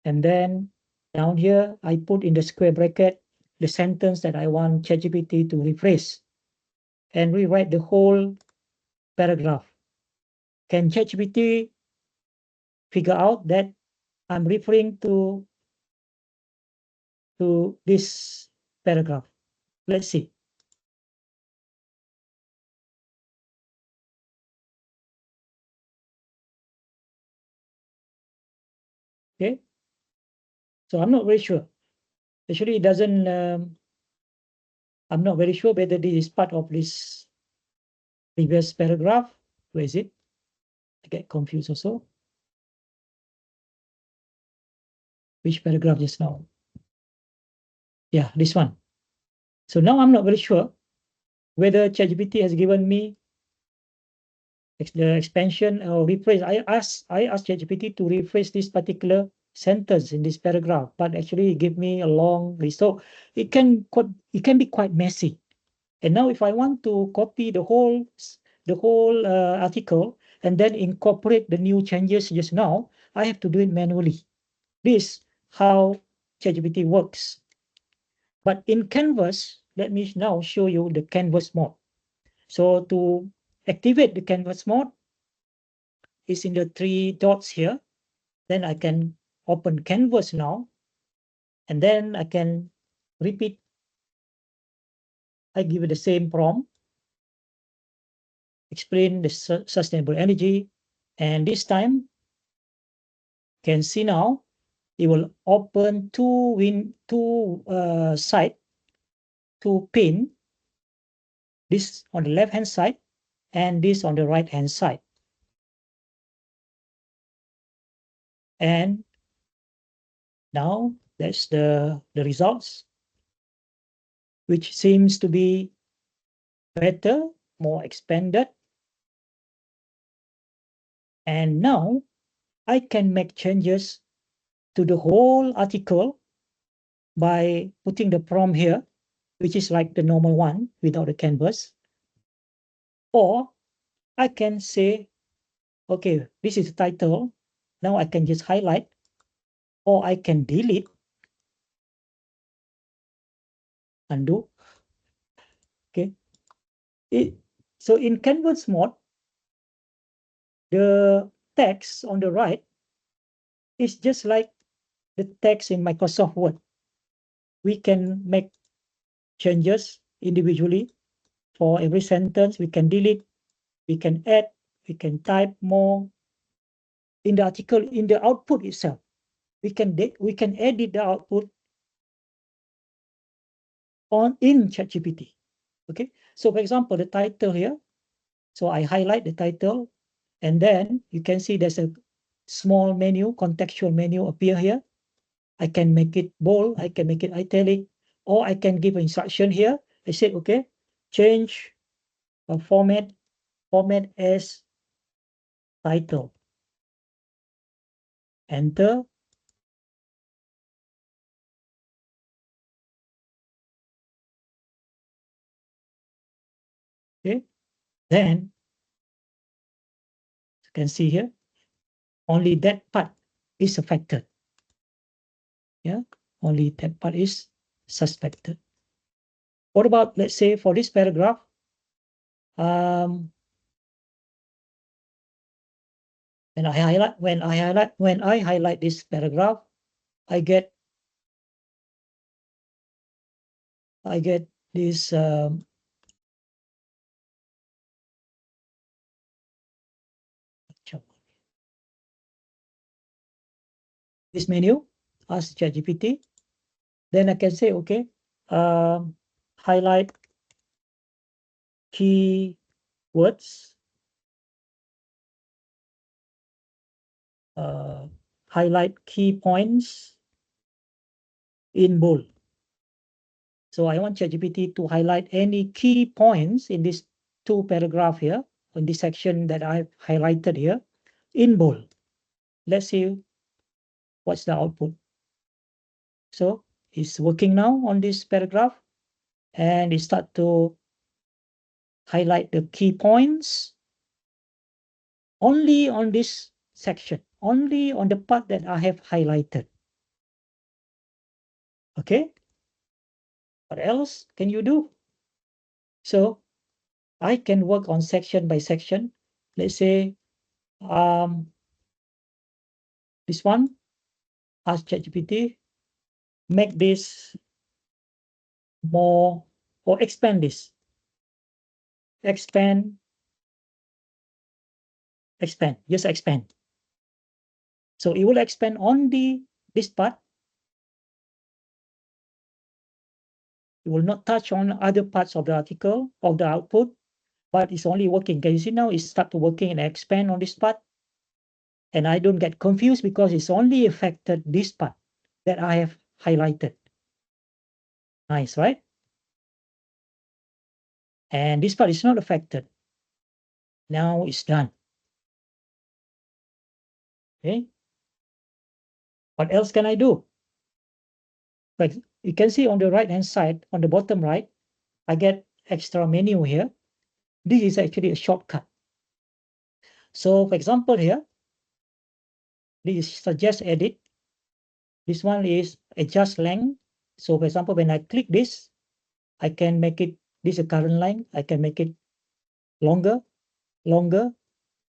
and then down here I put in the square bracket the sentence that I want ChatGPT to rephrase, and rewrite the whole paragraph. Can ChatGPT figure out that I'm referring to this paragraph? Let's see. Okay, so I'm not very sure. Actually, it doesn't. I'm not very sure whether this is part of this previous paragraph. Where is it? I get confused also. Which paragraph just now? Yeah, this one. So now I'm not very sure whether ChatGPT has given me the expansion or rephrase. I asked ChatGPT to rephrase this particular sentence in this paragraph, but actually it gave me a long list. So it can be quite messy. And now if I want to copy the whole article and then incorporate the new changes just now, I have to do it manually. This how ChatGPT works. But in Canvas, let me now show you the Canvas mode. So to activate the Canvas mode is in the three dots here. Then I can open Canvas now, and then I can repeat. I give it the same prompt, explain the sustainable energy, and this time can see now it will open two side, two pane, this on the left hand side and this on the right hand side. And now that's the results, which seems to be better, more expanded. And now I can make changes to the whole article by putting the prompt here, which is like the normal one without the canvas. Or I can say, okay, this is the title. Now I can just highlight, or I can delete, undo. Okay. So in canvas mode, the text on the right is just like the text in Microsoft Word. We can make changes individually. For every sentence, we can delete, we can add, we can type more. In the article, in the output itself, we can edit the output in ChatGPT. Okay, so for example, the title here. So I highlight the title, and then you can see there's a small menu, contextual menu appear here. I can make it bold, I can make it italic, or I can give instruction here. I said, okay, change format as title. Enter. Okay, then you can see here, only that part is affected. Yeah, only that part is suspected. What about, let's say, for this paragraph, when I highlight this paragraph, I get this this menu, ask ChatGPT. Then I can say, okay, highlight key words, highlight key points in bold. So I want ChatGPT to highlight any key points in this 2 paragraph here, in this section that I've highlighted here, in bold. Let's see what's the output. So it's working now on this paragraph, and it start to highlight the key points only on this section, only on the part that I have highlighted. Okay, what else can you do? So I can work on section by section. Let's say this one, ask ChatGPT, make this more, or expand this. Expand, just expand. So it will expand on this part. It will not touch on other parts of the article, of the output, but it's only working. Can you see now? It start to working and expand on this part. And I don't get confused because it's only affected this part that I have highlighted. Nice, right? And this part is not affected. Now it's done. Okay. What else can I do? But you can see on the right hand side, on the bottom right, I get extra menu here. This is actually a shortcut. So for example here, this is suggest edit. This one is adjust length. So for example, when I click this, I can make it, this is a current length. I can make it longer, longer,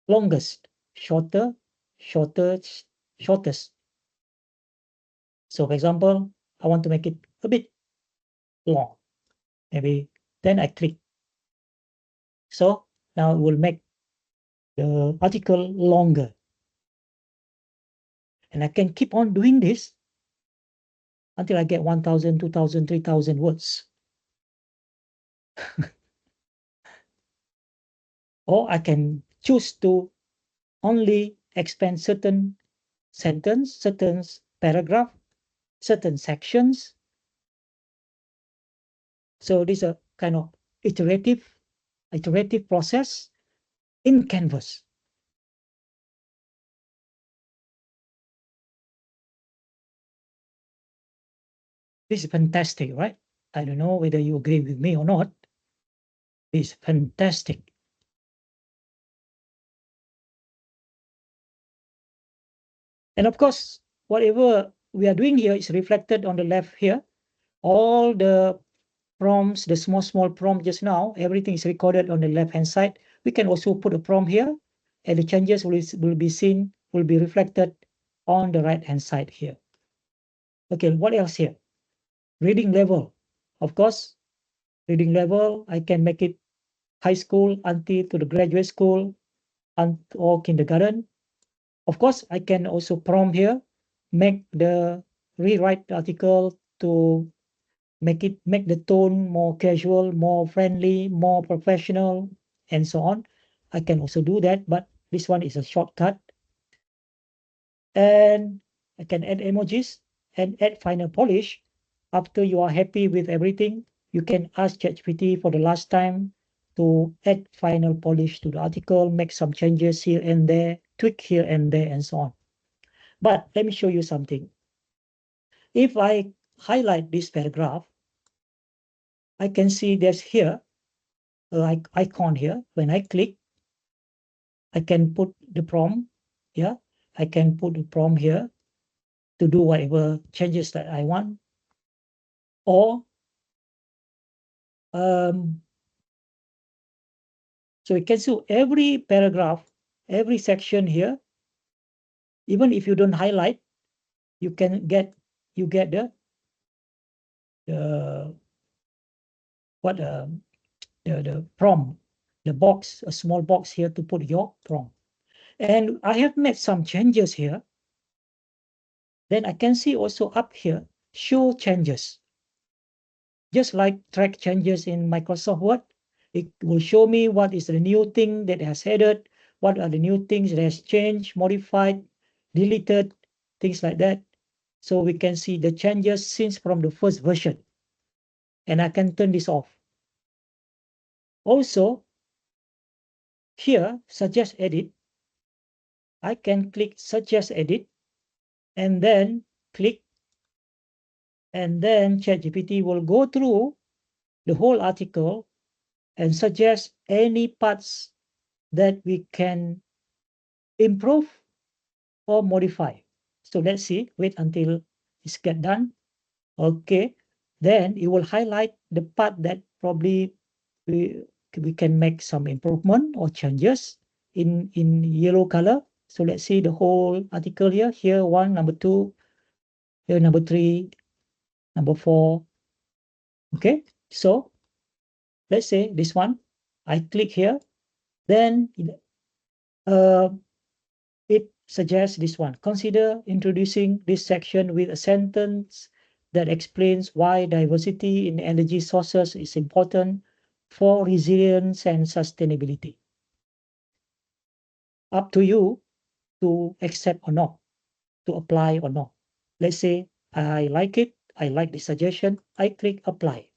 longest, shorter, shortest, shortest. So for example, I want to make it a bit long. Maybe then I click. So now it will make the article longer. And I can keep on doing this until I get 1,000, 2,000, 3,000 words. Or I can choose to only expand certain sentence, certain paragraph, certain sections. So this is a kind of iterative process in Canvas. This is fantastic, right? I don't know whether you agree with me or not. This is fantastic. And of course, whatever we are doing here is reflected on the left here. All the prompts, the small prompt just now, everything is recorded on the left-hand side. We can also put a prompt here, and the changes will be seen, will be reflected on the right-hand side here. Okay, what else here? Reading level. Of course, reading level. I can make it high school until to the graduate school or kindergarten. Of course, I can also prompt here, rewrite the article to make the tone more casual, more friendly, more professional, and so on. I can also do that, but this one is a shortcut. And I can add emojis and add final polish. After you are happy with everything, you can ask ChatGPT for the last time to add final polish to the article, make some changes here and there, tweak here and there, and so on. But let me show you something. If I highlight this paragraph, I can see there's here an icon here. When I click, I can put the prompt. Yeah, I can put the prompt here to do whatever changes that I want. Or so you can see every paragraph, every section here. Even if you don't highlight, you get the what the prompt, the box, a small box here to put your prompt. And I have made some changes here. Then I can see also up here, show changes. Just like track changes in Microsoft Word, it will show me what is the new thing that has added, what are the new things that has changed, modified, deleted, things like that. So we can see the changes since from the first version. And I can turn this off. Also, here, suggest edit, I can click suggest edit and then click, and then ChatGPT will go through the whole article and suggest any parts that we can improve or modify. So let's see, wait until it's get done. Okay, then it will highlight the part that probably we can make some improvement or changes in yellow color. So let's see the whole article here. Here one, number 2, here number 3, number 4. Okay, so let's say this one, I click here, then it suggests this one. Consider introducing this section with a sentence that explains why diversity in energy sources is important for resilience and sustainability. Up to you to accept or not, to apply or not. Let's say I like it, I like the suggestion, I click apply.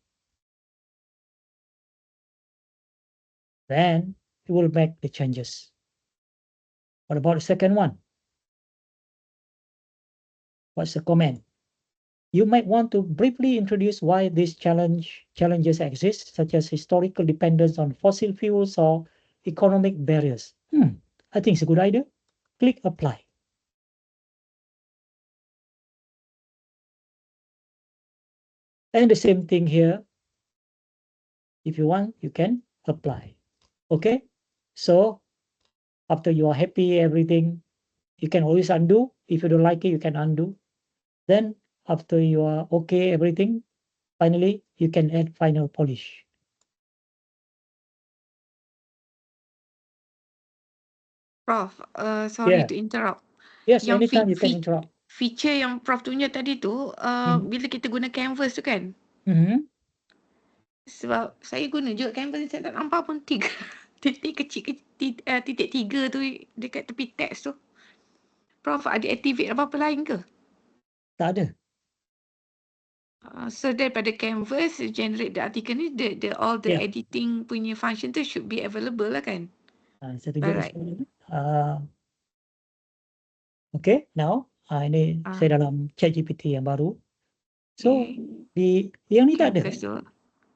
Then it will make the changes. What about the second one? What's the comment? You might want to briefly introduce why these challenges exist, such as historical dependence on fossil fuels or economic barriers. I think it's a good idea. Click apply. And the same thing here. If you want, you can apply. Okay? So after you are happy, everything, you can always undo. If you don't like it, you can undo. Then after you are okay, everything, finally, you can add final polish. Prof, sorry Yeah. to interrupt. Yes, Yang anytime you can interrupt. feature yang Prof tunjuk tadi tu, bila kita guna canvas tu kan, sebab saya guna juga canvas ni, saya tak nampak pun titik kecil, titik 3 tu dekat tepi teks tu. Prof, ada activate apa-apa lain ke? Tak ada. So daripada canvas generate the article ni, all the Yeah. editing punya function tu should be available lah kan? Saya tunjuk Alright. Okay, now ini saya dalam ChatGPT yang baru. So di yang ni tak ada. Canvas tu.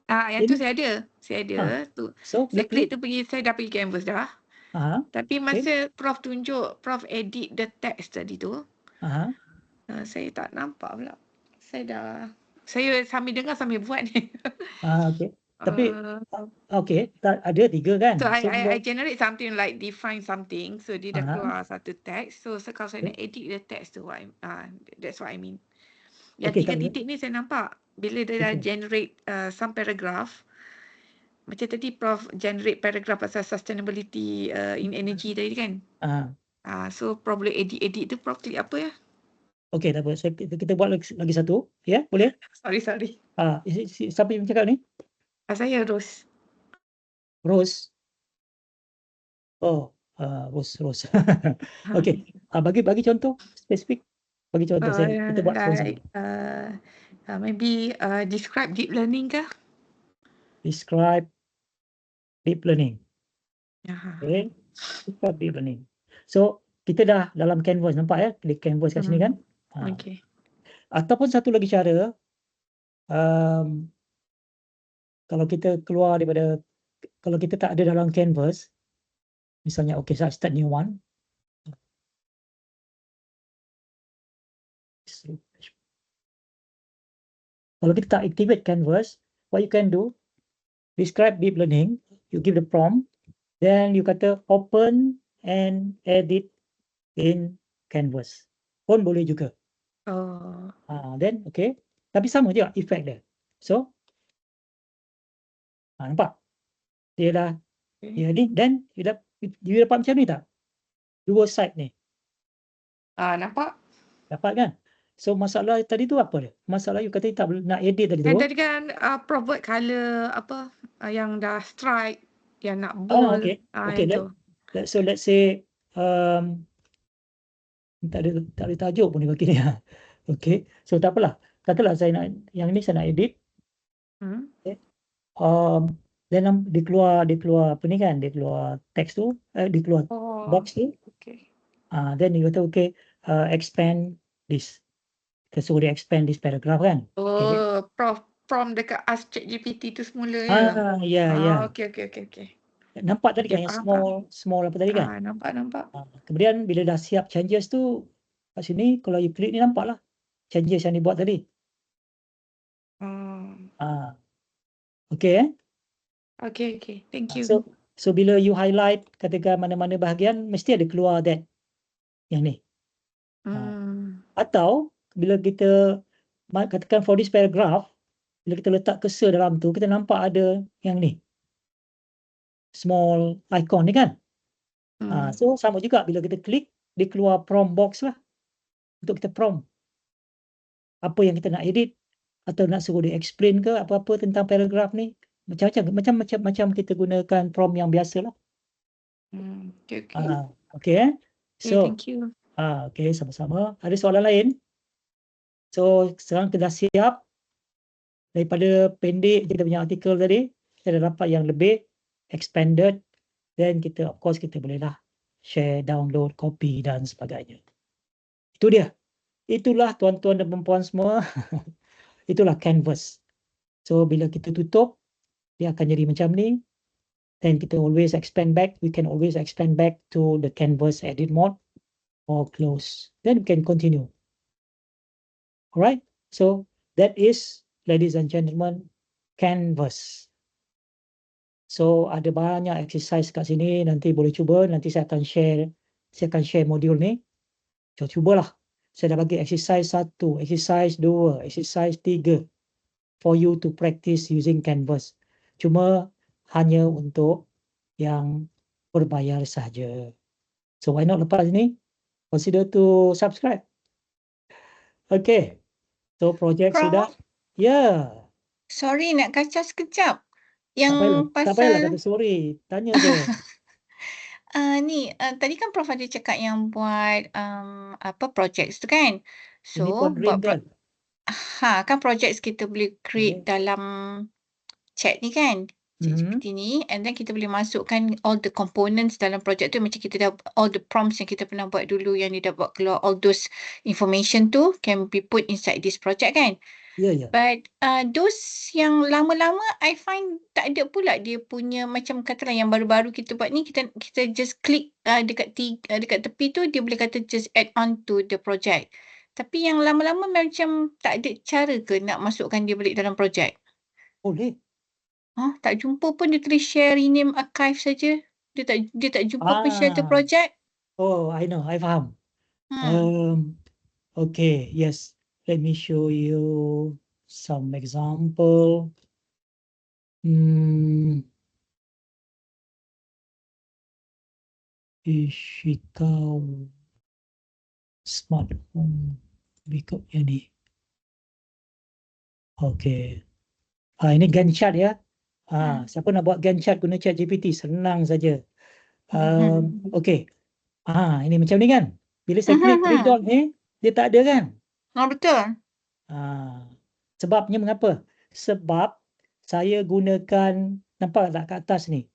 Yang tu saya ada. Tu. So Saya klik tu saya dah pergi canvas dah. Tapi masa Prof tunjuk, Prof edit the text tadi tu, saya tak nampak pula. Saya sambil dengar sambil buat ni. Okay. Tapi okay, ada 3 kan? So I generate something like define something. So dia dah keluar satu text. So kalau saya nak edit the text tu, that's what I mean. Yang 3 titik ni saya nampak bila dia dah generate some paragraph. macam tadi Prof generate paragraph pasal sustainability in energy tadi kan. So Prof boleh edit tu, Prof klik apa ya? Okey, tak apa. Kita buat lagi satu. Ya, boleh? Sorry. Siapa yang cakap ni? Saya Ros. Rose. Oh, Rose. Okey. Bagi contoh spesifik. Bagi contoh kita buat Like maybe describe deep learning ke? Describe deep learning. Aha. Okay. Describe deep learning. So, kita dah dalam canvas, nampak ya? Di canvas kat sini kan? Okay. Ataupun satu lagi cara, kalau kita keluar daripada, kalau kita tak ada dalam canvas, misalnya, okay, saya start new one. Kalau kita tak activate canvas, what you can do, describe deep learning, you give the prompt, then you kata open and edit in canvas. Pun boleh juga. Oh. Then, okay. Tapi sama je effect dia. So, nampak? Dia dah, dia ni, then, you dapat macam ni tak? Dua side ni. Nampak? Dapat kan? So, masalah tadi tu apa dia? Masalah you kata tak nak edit tadi tu. Tadi kan Prof buat colour apa yang dah strike, yang nak bold. Okay. Itu. Let's say, tak ada tajuk pun dia bagi ni. Okay. So, tak apalah. Katalah saya nak, yang ni saya nak edit. Okay. Then dia keluar apa ni kan? Dia keluar teks tu, dia keluar box tu. Okay. Then dia kata okay, expand this. Kita suruh dia expand this paragraph kan? Prof prompt dekat Ask ChatGPT tu semula ya? Ya. Okay. Nampak tadi kan yang small apa tadi kan? Nampak. Kemudian bila dah siap changes tu, kat sini kalau you klik ni nampak lah changes yang dibuat tadi. Okay. Okay. Thank you. So bila you highlight katakan mana-mana bahagian, mesti ada keluar that yang ni. Atau bila kita katakan for this paragraph, bila kita letak cursor dalam tu, kita nampak ada yang ni. Small icon ni kan? So sama juga bila kita klik, dia keluar prompt box lah. Untuk kita prompt. Apa yang kita nak edit. Atau nak suruh dia explain ke apa-apa tentang paragraph ni. Macam kita gunakan prompt yang biasa lah. Okay. So, thank you. Okay, sama-sama. Ada soalan lain? So, sekarang kita dah siap. Daripada pendek kita punya artikel tadi, kita dah dapat yang lebih expanded. Then kita, of course, kita bolehlah share, download, copy dan sebagainya. Itu dia. Itulah tuan-tuan dan perempuan semua. Itulah canvas. So, bila kita tutup, dia akan jadi macam ni. Then kita always expand back. We can always expand back to the canvas edit mode or close. Then we can continue. Alright. So, that is, ladies and gentlemen, canvas. So, ada banyak exercise kat sini. Nanti boleh cuba. Nanti saya akan share modul ni. So, cubalah. Saya dah bagi exercise 1, exercise 2, exercise 3 for you to practice using canvas. Cuma hanya untuk yang berbayar saja. So, why not lepas ni? Consider to subscribe. Okay. So, projek sudah. Ya. Sorry, nak kacau sekejap. Yang Tak payahlah kata sorry. Tanya je. Tadi kan Prof ada cakap yang buat projects tu kan. Ini buat dream kan? Kan projects kita boleh create dalam chat ni kan. ChatGPT ni, and then kita boleh masukkan all the components dalam project tu, macam kita dah all the prompts yang kita pernah buat dulu yang dia dah buat keluar, all those information tu can be put inside this project kan. But those yang lama-lama I find tak ada pula dia punya, macam katalah yang baru-baru kita buat ni, kita just click dekat tepi tu, dia boleh kata just add on to the project. Tapi yang lama-lama macam tak ada cara ke nak masukkan dia balik dalam project? Boleh. Tak jumpa pun dia tulis share rename archive saja. Dia tak jumpa pun share to project. Oh, I know. I faham. Okay. Yes. Let me show you some example. Ishikau Smart Home Backup yang ni. Okay. Ini Gantt chart ya. Siapa nak buat Gantt chart guna ChatGPT, senang saja. Okay. Ini macam ni kan. Bila saya klik three dot ni, dia tak ada kan? Betul. Sebabnya mengapa? Sebab saya gunakan, nampak tak kat atas ni?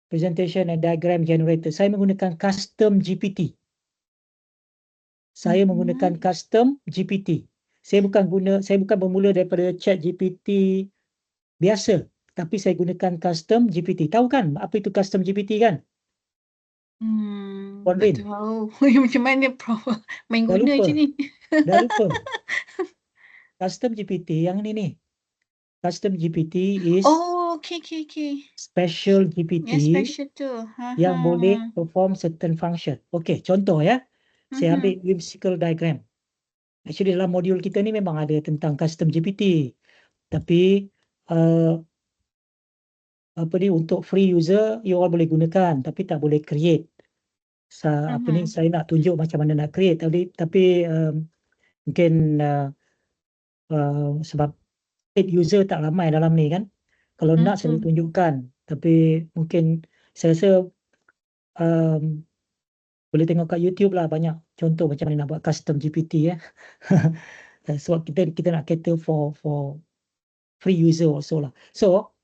Presentation and Diagram Generator. Saya menggunakan custom GPT. Saya menggunakan custom GPT. Saya bukan bermula daripada chat GPT biasa, tapi saya gunakan custom GPT. Tahu kan apa itu custom GPT kan? Tak tahu. Macam mana Prof main Dah guna lupa. je ni. Dah lupa. Custom GPT yang ni. Custom GPT is Okay. special GPT Yang special tu. yang boleh perform certain function. Okay, contoh ya. Saya ambil whimsical diagram. Actually dalam modul kita ni memang ada tentang custom GPT. Tapi untuk free user, you all boleh gunakan tapi tak boleh create. Saya nak tunjuk macam mana nak create. Tapi mungkin sebab user tak ramai dalam ni kan. Kalau nak saya tunjukkan. Tapi mungkin saya rasa boleh tengok kat YouTube lah, banyak contoh macam mana nak buat custom GPT ya. Sebab kita nak cater for free user also lah. So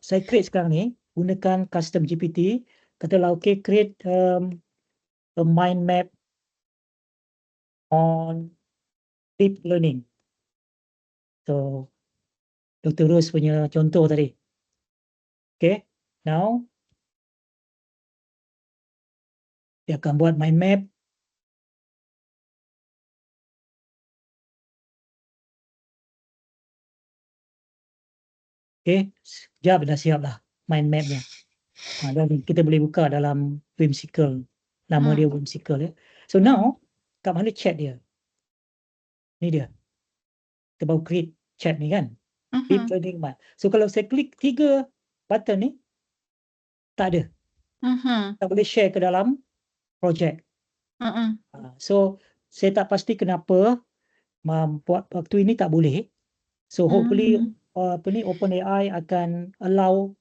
saya create sekarang ni gunakan custom GPT. Katalah okay, create a mind map on deep learning. So Dr. Rose punya contoh tadi. Okay, now dia akan buat mind map. Okay, sekejap dah siap lah mind mapnya. Dan kita boleh buka dalam whimsical. Nama dia whimsical ya. So now, kat mana chat dia? Ni dia. Kita baru create chat ni kan. Deep learning map. So kalau saya klik 3 button ni, tak ada. Tak boleh share ke dalam project. So saya tak pasti kenapa buat waktu ini tak boleh. So hopefully OpenAI akan allow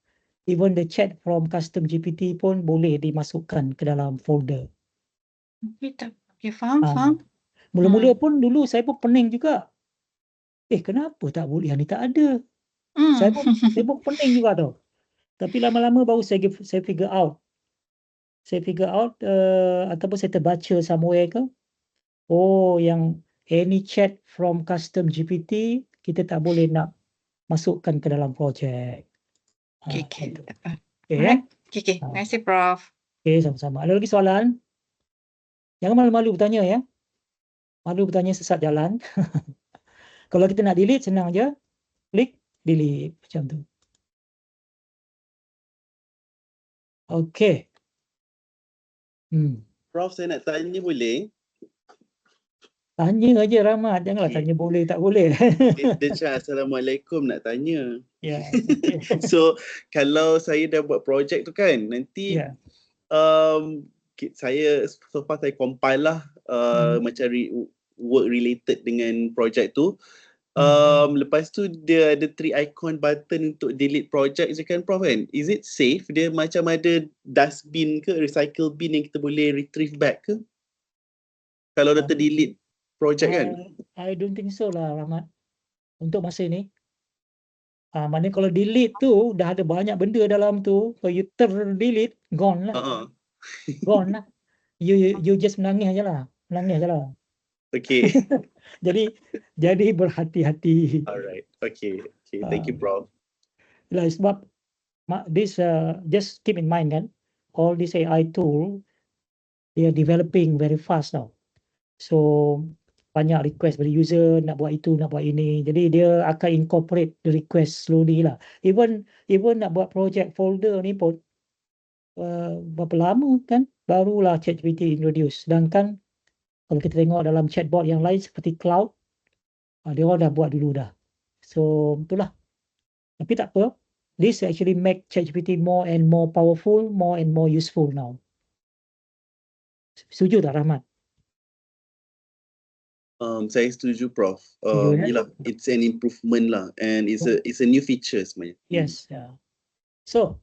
even the chat from custom GPT pun boleh dimasukkan ke dalam folder. Okay, faham. Mula-mula pun dulu saya pun pening juga. Kenapa tak boleh? Yang ni tak ada. Saya pun pening juga tau. Tapi lama-lama baru saya figure out. Ataupun saya terbaca somewhere ke. Yang any chat from custom GPT kita tak boleh nak masukkan ke dalam projek. Okay. Okay. Terima kasih Prof. Okay, sama-sama. Ada lagi soalan? Jangan malu-malu bertanya ya. Malu bertanya sesat jalan. Kalau kita nak delete, senang je. Klik, delete. Macam tu. Okay. Prof, saya nak tanya boleh? Tanya aja Rahmat. Janganlah tanya boleh tak boleh. Dia cakap Assalamualaikum nak tanya. Ya. So, kalau saya dah buat projek tu kan, nanti saya so far saya compile lah macam work related dengan projek tu. Lepas tu dia ada 3 icon button untuk delete project je kan Prof kan? Is it safe? Dia macam ada dustbin ke recycle bin yang kita boleh retrieve back ke? Kalau dah terdelete project kan? I don't think so lah Rahmat. Untuk masa ni. Maknanya kalau delete tu dah ada banyak benda dalam tu. Kalau you delete, gone lah. Gone lah. You just menangis je lah. Okay. Jadi berhati-hati. Alright. Okay. Thank you Prof. Sebab this just keep in mind kan, all this AI tool they are developing very fast now. So banyak request dari user nak buat itu, nak buat ini. Jadi dia akan incorporate the request slowly lah. Even nak buat project folder ni pun berapa lama kan barulah ChatGPT introduce. Sedangkan kalau kita tengok dalam chatbot yang lain seperti Cloud, dia orang dah buat dulu dah. So itulah. Tapi tak apa. This actually make ChatGPT more and more powerful, more and more useful now. Setuju tak Rahmat? Saya setuju Prof. Setuju, ya? Yelah, it's an improvement lah, and it's a new feature sebenarnya. Yes, ya. So,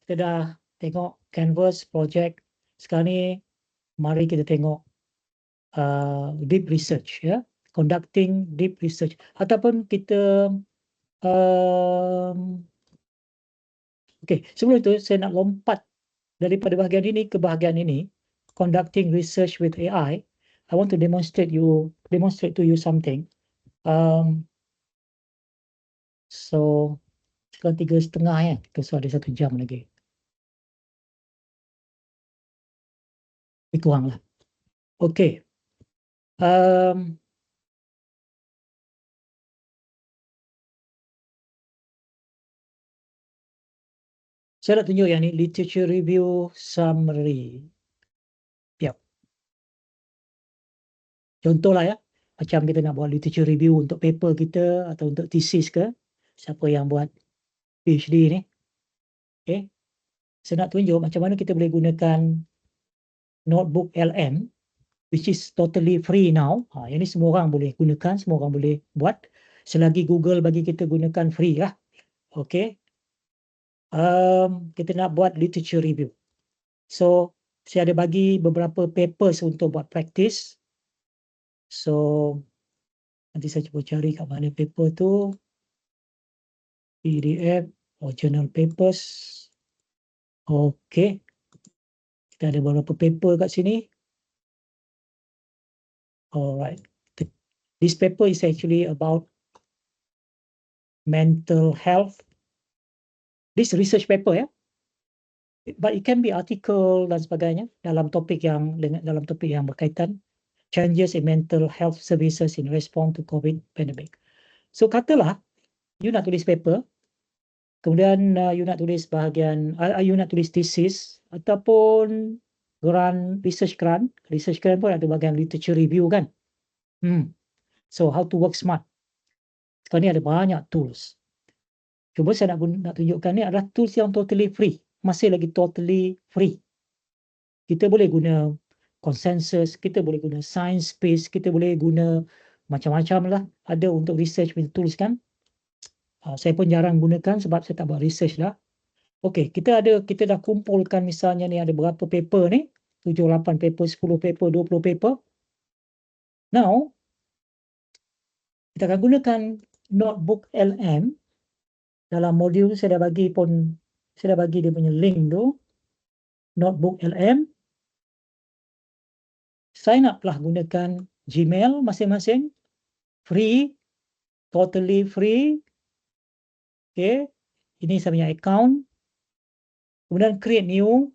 kita dah tengok Canvas project. Sekarang ni, mari kita tengok deep research, ya. Conducting deep research. Ataupun kita okay, sebelum itu saya nak lompat daripada bahagian ini ke bahagian ini, conducting research with AI. I want to demonstrate to you something. So sekarang 3:30 ya, so ada 1 jam lagi. Lebih kurang lah. Okay. Saya nak tunjuk yang ni, literature review summary. Yep. Contohlah ya, macam kita nak buat literature review untuk paper kita atau untuk thesis ke, siapa yang buat PhD ni. Okay. Saya nak tunjuk macam mana kita boleh gunakan notebook LM, which is totally free now. Yang ni semua orang boleh gunakan, semua orang boleh buat. Selagi Google bagi kita gunakan free lah. Okay. Kita nak buat literature review. So, saya ada bagi beberapa papers untuk buat practice. So, nanti saya cuba cari kat mana paper tu. PDF or journal papers. Okay. Kita ada beberapa paper kat sini. Alright. This paper is actually about mental health. This research paper ya. But it can be article dan sebagainya dalam topik yang berkaitan changes in mental health services in response to COVID pandemic. So katalah you nak tulis paper, kemudian you nak tulis you nak tulis thesis ataupun research grant pun ada bahagian literature review kan. So how to work smart. Sekarang ni ada banyak tools. Cuma saya nak tunjukkan ni adalah tools yang totally free. Masih lagi totally free. Kita boleh guna consensus, kita boleh guna science space, kita boleh guna macam-macam lah. Ada untuk research punya tools kan. Saya pun jarang gunakan sebab saya tak buat research lah. Okey, kita dah kumpulkan misalnya ni ada berapa paper ni. 7, 8 paper, 10 paper, 20 paper. Now, kita akan gunakan notebook LM. Dalam modul saya dah bagi dia punya link tu. Notebook LM. Sign up lah gunakan Gmail masing-masing. Free. Totally free. Okay. Ini saya punya account. Kemudian create new.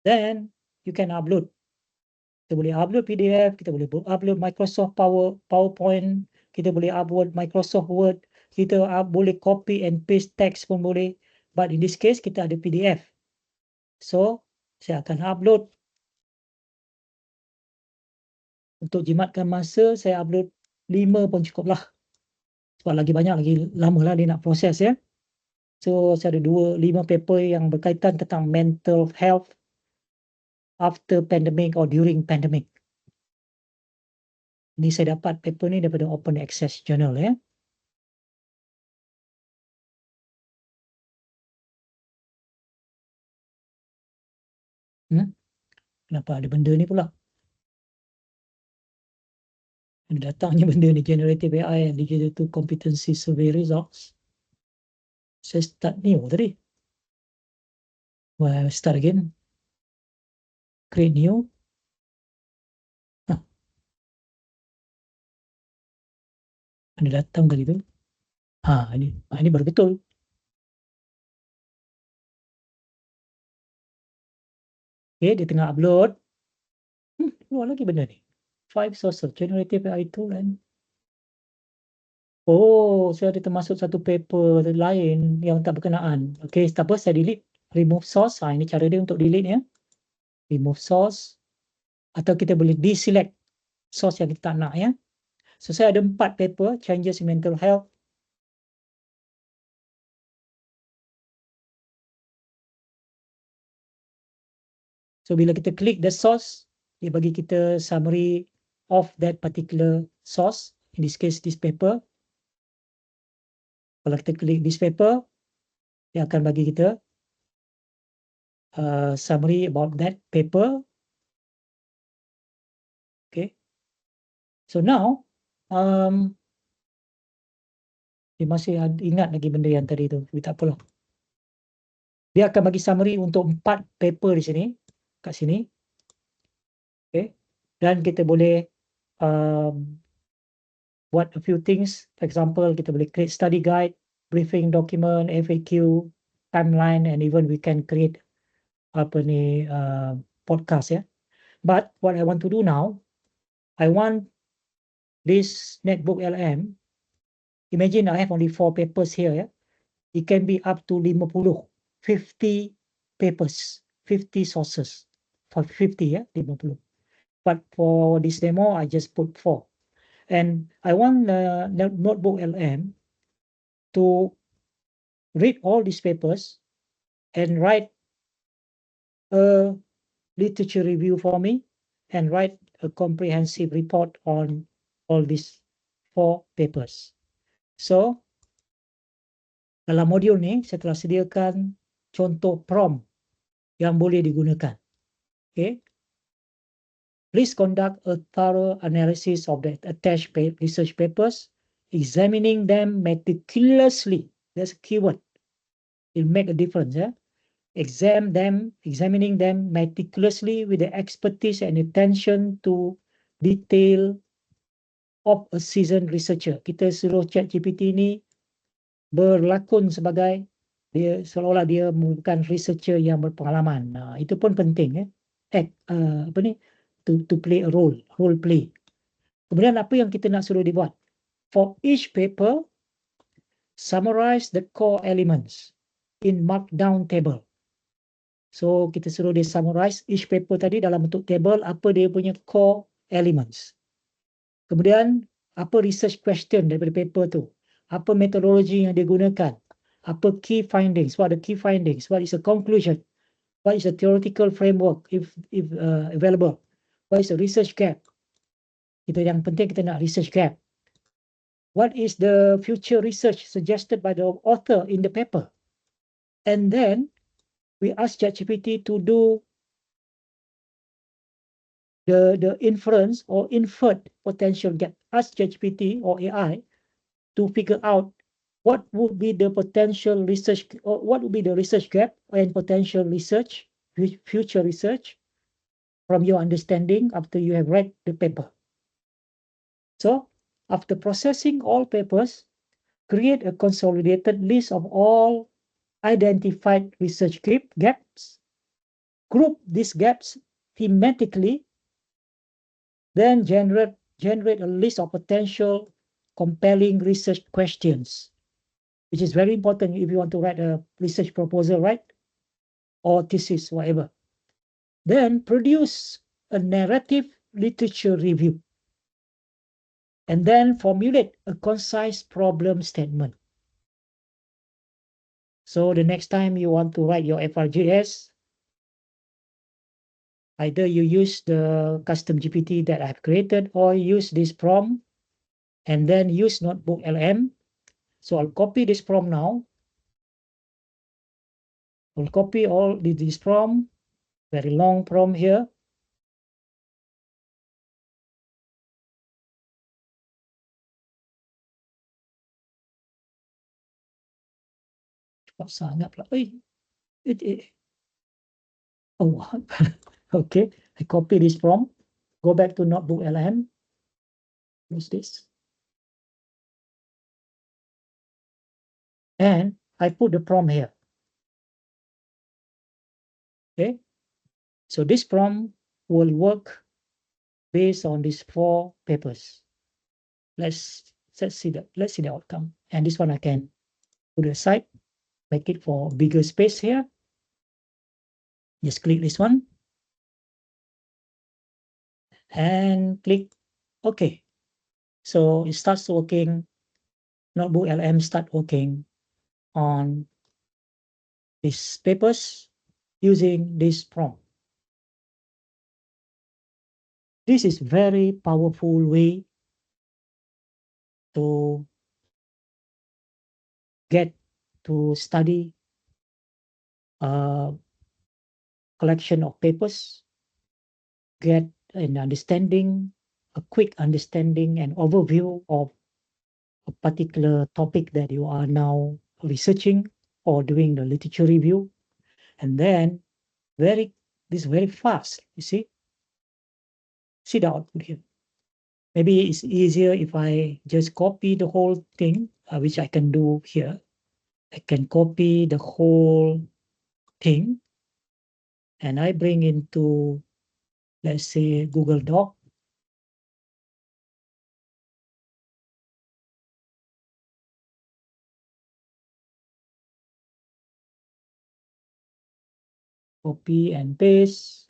Then you can upload. Kita boleh upload PDF. Kita boleh upload Microsoft PowerPoint. Kita boleh upload Microsoft Word. Kita boleh copy and paste text pun boleh. But in this case, kita ada PDF. So, saya akan upload. Untuk jimatkan masa, saya upload 5 pun cukup lah. Sebab lagi banyak, lagi lama lah dia nak proses ya. So, saya ada 5 paper yang berkaitan tentang mental health after pandemic or during pandemic. Ini saya dapat paper ni daripada Open Access Journal ya. Kenapa ada benda ni pula? Ada datangnya benda ni, Generative AI and Digital Competency Survey Results. Saya start new tadi. Well, start again. Create new. Ada datang kali tu. Ini baru betul. Okay, dia tengah upload. Keluar lagi benda ni. 5 sources, generative AI tool and saya ada termasuk satu paper lain yang tak berkenaan. Okay, tak apa, saya delete. Remove source. Ini cara dia untuk delete ya. Remove source. Atau kita boleh deselect source yang kita tak nak ya. So, saya ada 4 paper, changes in mental health. So bila kita klik the source, dia bagi kita summary of that particular source. In this case, this paper. Kalau kita klik this paper, dia akan bagi kita summary about that paper. Okay. So now, dia masih ingat lagi benda yang tadi tu. Tapi tak apalah. Dia akan bagi summary untuk 4 paper di sini. Kat sini. Okay. Dan kita boleh buat a few things. For example, kita boleh create study guide, briefing document, FAQ, timeline, and even we can create podcast ya. But what I want to do now, I want this netbook LM. Imagine I have only 4 papers here ya. It can be up to 50 papers, 50 sources. For 50 ya, 50. But for this demo, I just put 4. And I want the notebook LM to read all these papers and write a literature review for me and write a comprehensive report on all these 4 papers. So, dalam modul ni, saya telah sediakan contoh prompt yang boleh digunakan. Okay. Please conduct a thorough analysis of the attached research papers, examining them meticulously. That's a keyword. It'll make a difference. Yeah? Examining them meticulously with the expertise and attention to detail of a seasoned researcher. Kita suruh ChatGPT ni berlakon sebagai dia seolah-olah dia merupakan researcher yang berpengalaman. Itu pun penting to play a role play. Kemudian apa yang kita nak suruh dibuat? For each paper, summarize the core elements in markdown table. So kita suruh dia summarize each paper tadi dalam bentuk table, apa dia punya core elements. Kemudian apa research question daripada paper tu? Apa metodologi yang dia gunakan? Apa key findings? What are the key findings? What is the conclusion? What is the theoretical framework if available? What is the research gap? Itu yang penting, kita nak research gap. What is the future research suggested by the author in the paper? And then we ask ChatGPT to do the inference or inferred potential gap. Ask ChatGPT or AI to figure out what would be the potential research, or what would be the research gap and potential research, future research, from your understanding after you have read the paper. So, after processing all papers, create a consolidated list of all identified research gaps, group these gaps thematically, then generate a list of potential compelling research questions, which is very important if you want to write a research proposal, right? Or thesis, whatever. Then produce a narrative literature review. And then formulate a concise problem statement. So the next time you want to write your FRGS, either you use the custom GPT that I've created or use this prompt and then use Notebook LM. So I'll copy this prompt now. I'll copy all this prompt, very long prompt here. Cepat sangat pula. Oh, okay. I copy this prompt. Go back to Notebook LM. Use this. And I put the prompt here. Okay. So this prompt will work based on these 4 papers. Let's see the outcome. And this one I can put aside, make it for bigger space here. Just click this one. And click OK. So it starts working. Notebook LM start working on these papers using this prompt. This is very powerful way to get to study a collection of papers, get an understanding, a quick understanding and overview of a particular topic that you are now researching or doing the literature review. And then very fast, you see. See the output here. Maybe it's easier if I just copy the whole thing, which I can do here. I can copy the whole thing and I bring into, let's say, Google Doc. Copy and paste.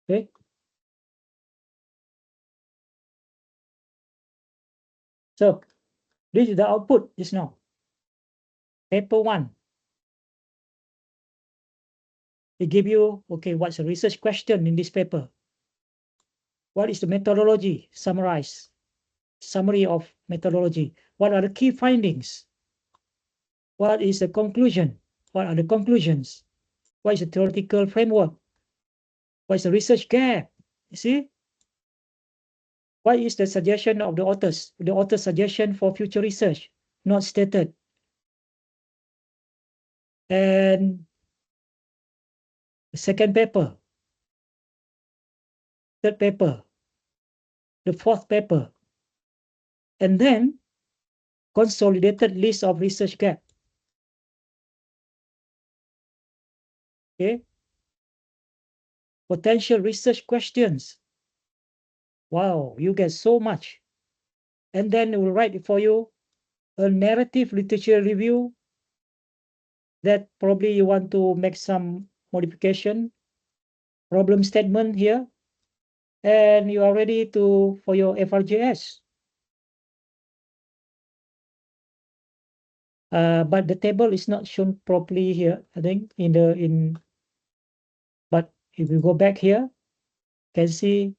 Okay. So this is the output just now. Paper 1. They give you, okay, what's the research question in this paper? What is the methodology? Summarize. Summary of methodology. What are the key findings? What is the conclusion? What are the conclusions? What is the theoretical framework? What is the research gap? You see? What is the suggestion of the authors? The author's suggestion for future research, not stated. And the second paper, third paper, the fourth paper, and then consolidated list of research gap. Okay. Potential research questions. Wow, you get so much. And then it will write for you a narrative literature review that probably you want to make some modification, problem statement here, and you are ready for your FRJS. But the table is not shown properly here, I think, but if you go back here, you can see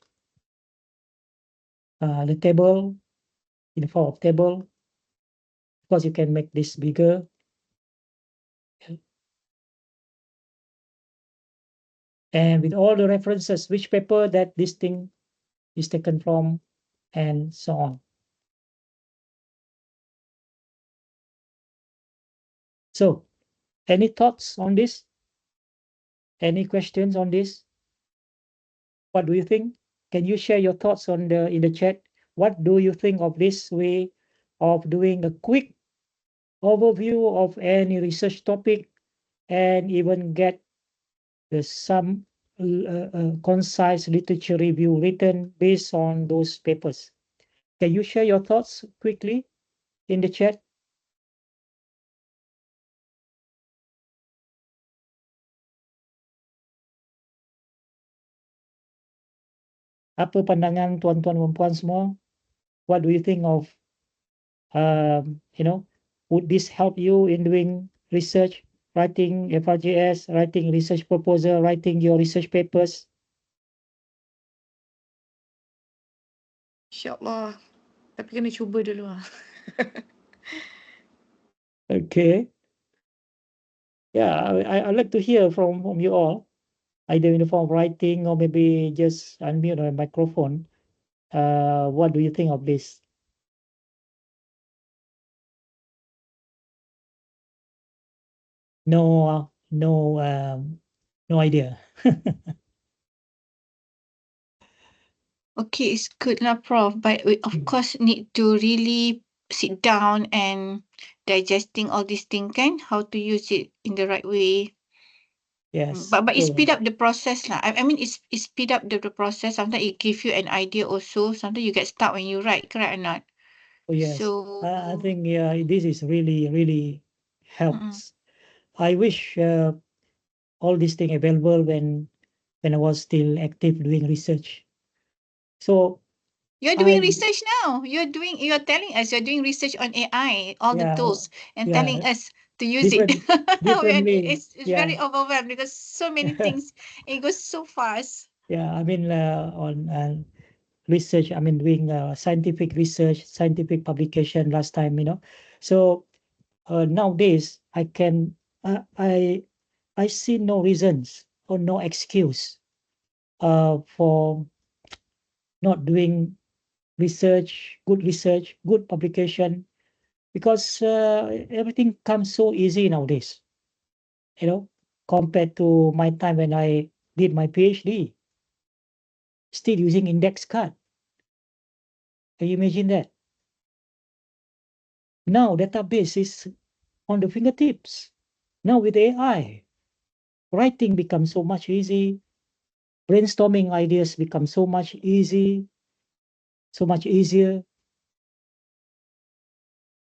the table in the form of table. Of course, you can make this bigger. And with all the references, which paper that this thing is taken from, and so on. So, any thoughts on this? Any questions on this? What do you think? Can you share your thoughts in the chat? What do you think of this way of doing a quick overview of any research topic and even get some concise literature review written based on those papers? Can you share your thoughts quickly in the chat? Apa pandangan tuan-tuan dan puan semua? What do you think of, would this help you in doing research, writing FRJS, writing research proposal, writing your research papers? InsyaAllah. Tapi kena cuba dulu lah. Okay. Yeah, I'd like to hear from you all, either in the form of writing or maybe just unmute a microphone. What do you think of this? No idea. Okay, it's good lah, Prof. But we, of course, need to really sit down and digesting all these things, kan? How to use it in the right way. Yes. But it speed up the process lah. I mean, it speed up the process. Sometimes it gives you an idea also. Sometimes you get stuck when you write, correct or not? Oh, yes. So I think this is really helps. I wish all these things available when I was still active doing research. So You're doing research now. You're telling us you're doing research on AI, all the tools, and telling us to use it. Differently. It's very overwhelmed because so many things. It goes so fast. Yeah, I mean, on research, I mean, doing scientific research, scientific publication last time, So nowadays, I see no reasons or no excuse for not doing research, good publication, because everything comes so easy nowadays, compared to my time when I did my PhD, still using index card. Can you imagine that? Now database is on the fingertips. Now with AI, writing becomes so much easy. Brainstorming ideas become so much easier.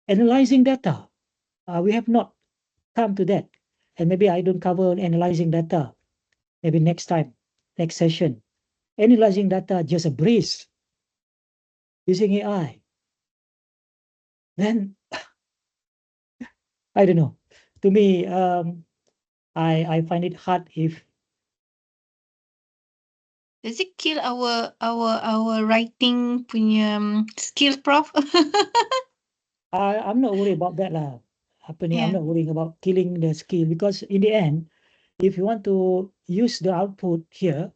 Analyzing data, we have not come to that. And maybe I don't cover analyzing data. Maybe next time, next session. Analyzing data just a breeze using AI. Then I don't know. To me, I find it hard if. Does it kill our writing punya skill, Prof? I'm not worried about that lah. Yeah. I'm not worrying about killing the skill, because in the end, if you want to use the output here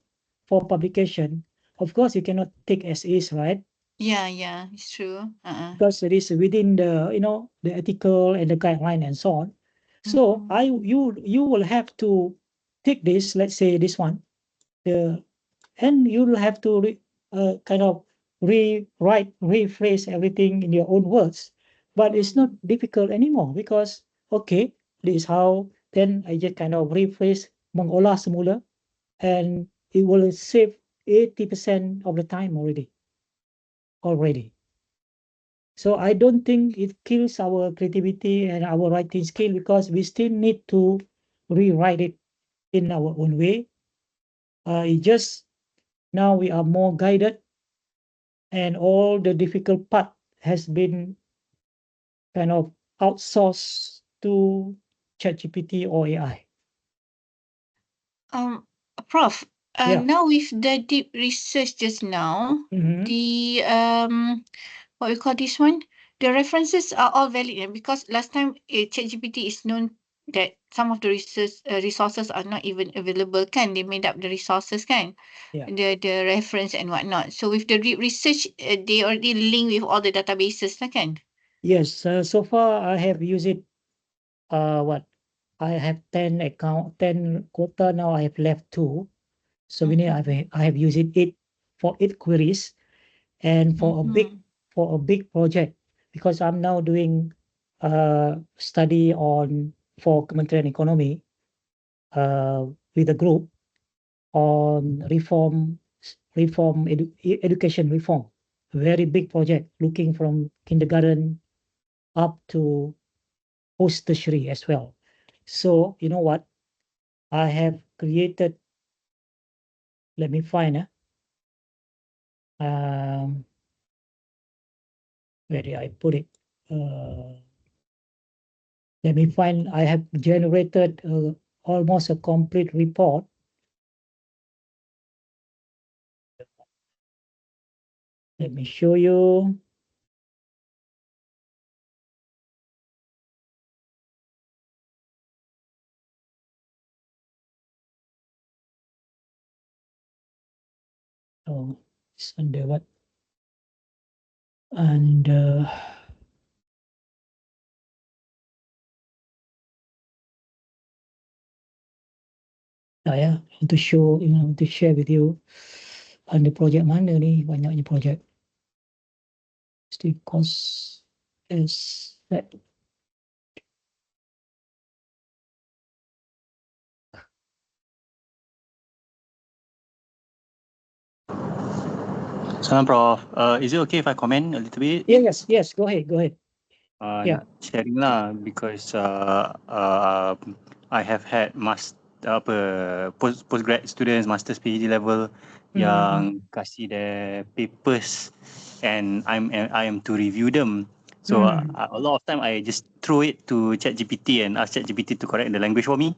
for publication, of course you cannot take as is, right? Yeah, it's true. Because it is within the ethical and the guideline and so on. So you will have to take this, let's say this one, and you will have to kind of rewrite, rephrase everything in your own words. But it's not difficult anymore, because okay, this is how. Then I just kind of rephrase, mengolah semula, and it will save 80% of the time already. So I don't think it kills our creativity and our writing skill, because we still need to rewrite it in our own way. It just now we are more guided, and all the difficult part has been kind of outsourced to ChatGPT or AI. Prof, Yeah. now with the deep research just now, the what we call this one, the references are all valid, because last time ChatGPT is known that some of the resources are not even available, kan? They made up the resources, kan? Yeah. The reference and whatnot. So with the deep research, they already link with all the databases, kan? Yes. So far I have used it. I have 10 quota. Now I have left 2. So meaning I have used it for 8 queries, and for a big project, because I'm now doing study for Kementerian Ekonomi with a group on education reform. Very big project, looking from kindergarten up to post tertiary as well. So you know what? I have created. Let me find. Where did I put it? Let me find. I have generated almost a complete report. Let me show you. Oh, it's under what? And saya untuk show, to share with you. Under project mana ni? Banyaknya project. Still cost is that. Salam, Prof. Is it okay if I comment a little bit? Yes. Go ahead. Yeah. Sharing lah, because I have had postgrad students, masters, PhD level yang kasih their papers and I am to review them. So a lot of time I just throw it to ChatGPT and ask ChatGPT to correct the language for me.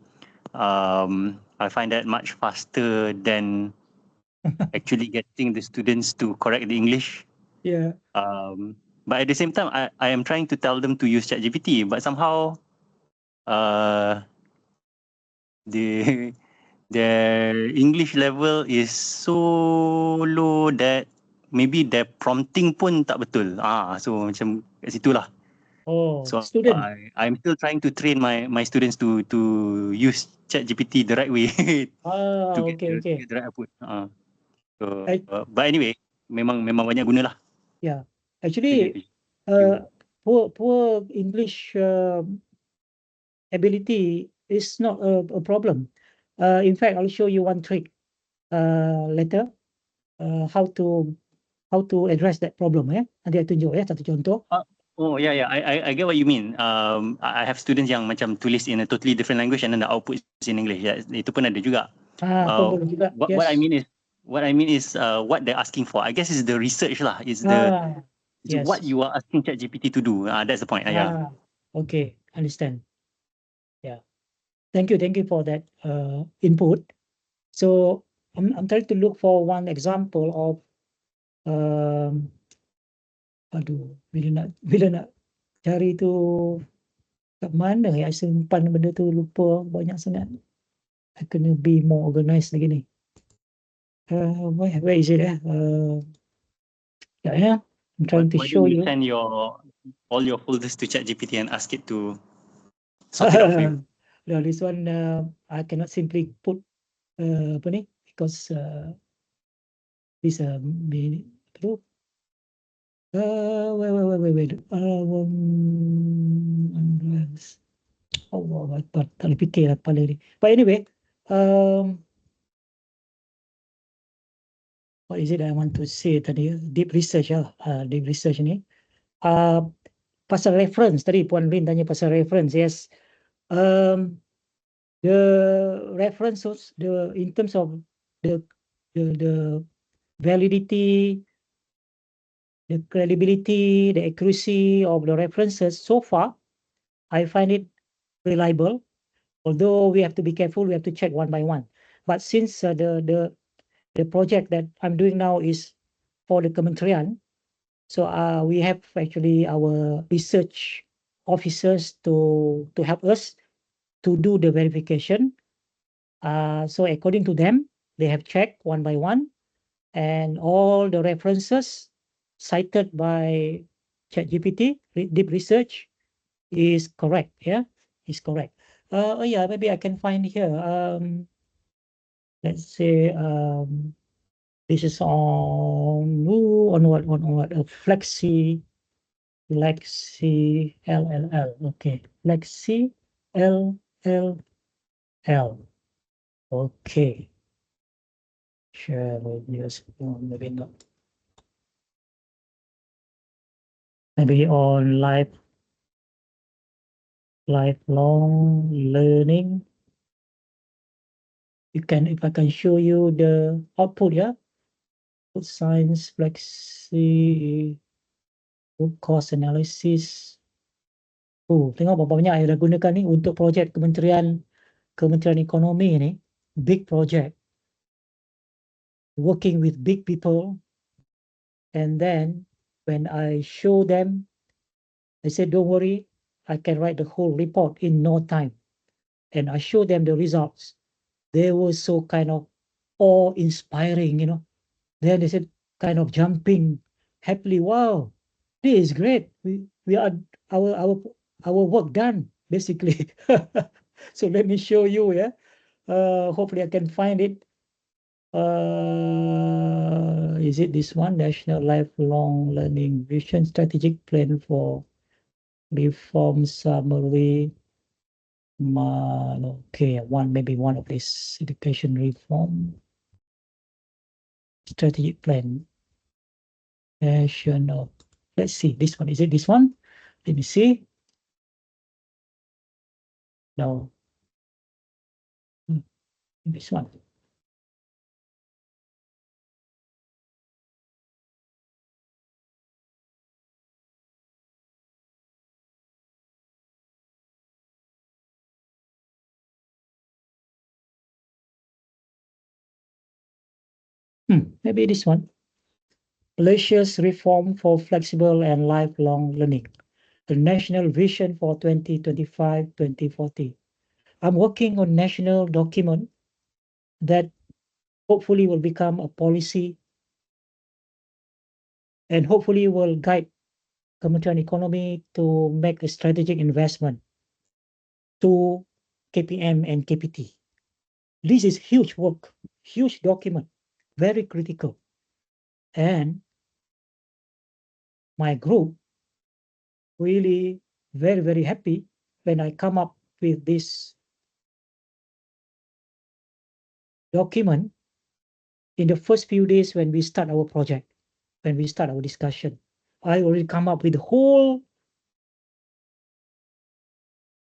I find that much faster than actually getting the students to correct the English. Yeah. But at the same time, I am trying to tell them to use ChatGPT, but somehow the their English level is so low that maybe their prompting pun tak betul. So macam kat situ lah. Oh, So student. I'm still trying to train my students to use ChatGPT the right way to get Okay. the right output. But anyway, memang banyak guna lah. Yeah. Actually, poor English ability is not a problem. In fact, I'll show you one trick later. How to address that problem. Nanti saya tunjuk satu contoh. Oh yeah, I get what you mean. I have students yang macam tulis in a totally different language and then the output is in English. Yeah, itu pun ada juga. Boleh juga. What I mean is what they're asking for. I guess is the research lah. It's what you are asking ChatGPT to do. That's the point. Yeah. Okay, understand. Yeah. Thank you for that input. So I'm trying to look for one example of aduh, bila nak cari tu kat mana ya simpan benda tu, lupa banyak sangat. I kena be more organized lagi ni. Where is it? Yeah, I'm trying to show you. Send all your folders to ChatGPT and ask it to sort it out for you. No, this one I cannot simply put apa ni, because this wait. Allah, tak boleh fikir lah kepala ni. But anyway, what is it I want to say tadi? Deep research deep research ni. Pasal reference tadi Puan Lin tanya pasal reference. Yes. The references, in terms of the validity, the credibility, the accuracy of the references, so far, I find it reliable. Although we have to be careful, we have to check one by one. But since the project that I'm doing now is for the Kementerian, so we have actually our research officers to help us to do the verification. So according to them, they have checked one by one, and all the references cited by ChatGPT, deep research, is correct. Yeah, is correct. Yeah, maybe I can find here. Let's say this is on what? Flexi LLL. Okay, Flexi LLL. Okay. Share videos. Maybe not. Maybe on lifelong learning. If I can show you the output, yeah. Science, flexi, root cause analysis. Tengok berapa banyak yang dah gunakan ni untuk projek Kementerian Ekonomi ni. Big project. Working with big people. And then when I show them, I said, don't worry, I can write the whole report in no time. And I show them the results. They were so kind of awe-inspiring, Then they said, kind of jumping happily, wow, this is great. We are our work done, basically. So let me show you, yeah. Hopefully I can find it. Is it this one? National Lifelong Learning Vision Strategic Plan for Reform Summary. Okay, maybe one of this education reform strategic plan. National. Let's see this one. Is it this one? Let me see. No. This one. Maybe this one. Malaysia's reform for flexible and lifelong learning. The national vision for 2025-2040. I'm working on national document that hopefully will become a policy and hopefully will guide Kementerian Economy to make a strategic investment to KPM and KPT. This is huge work, huge document, very critical. And my group really very, very happy when I come up with this document in the first few days when we start our project, when we start our discussion. I already come up with the whole,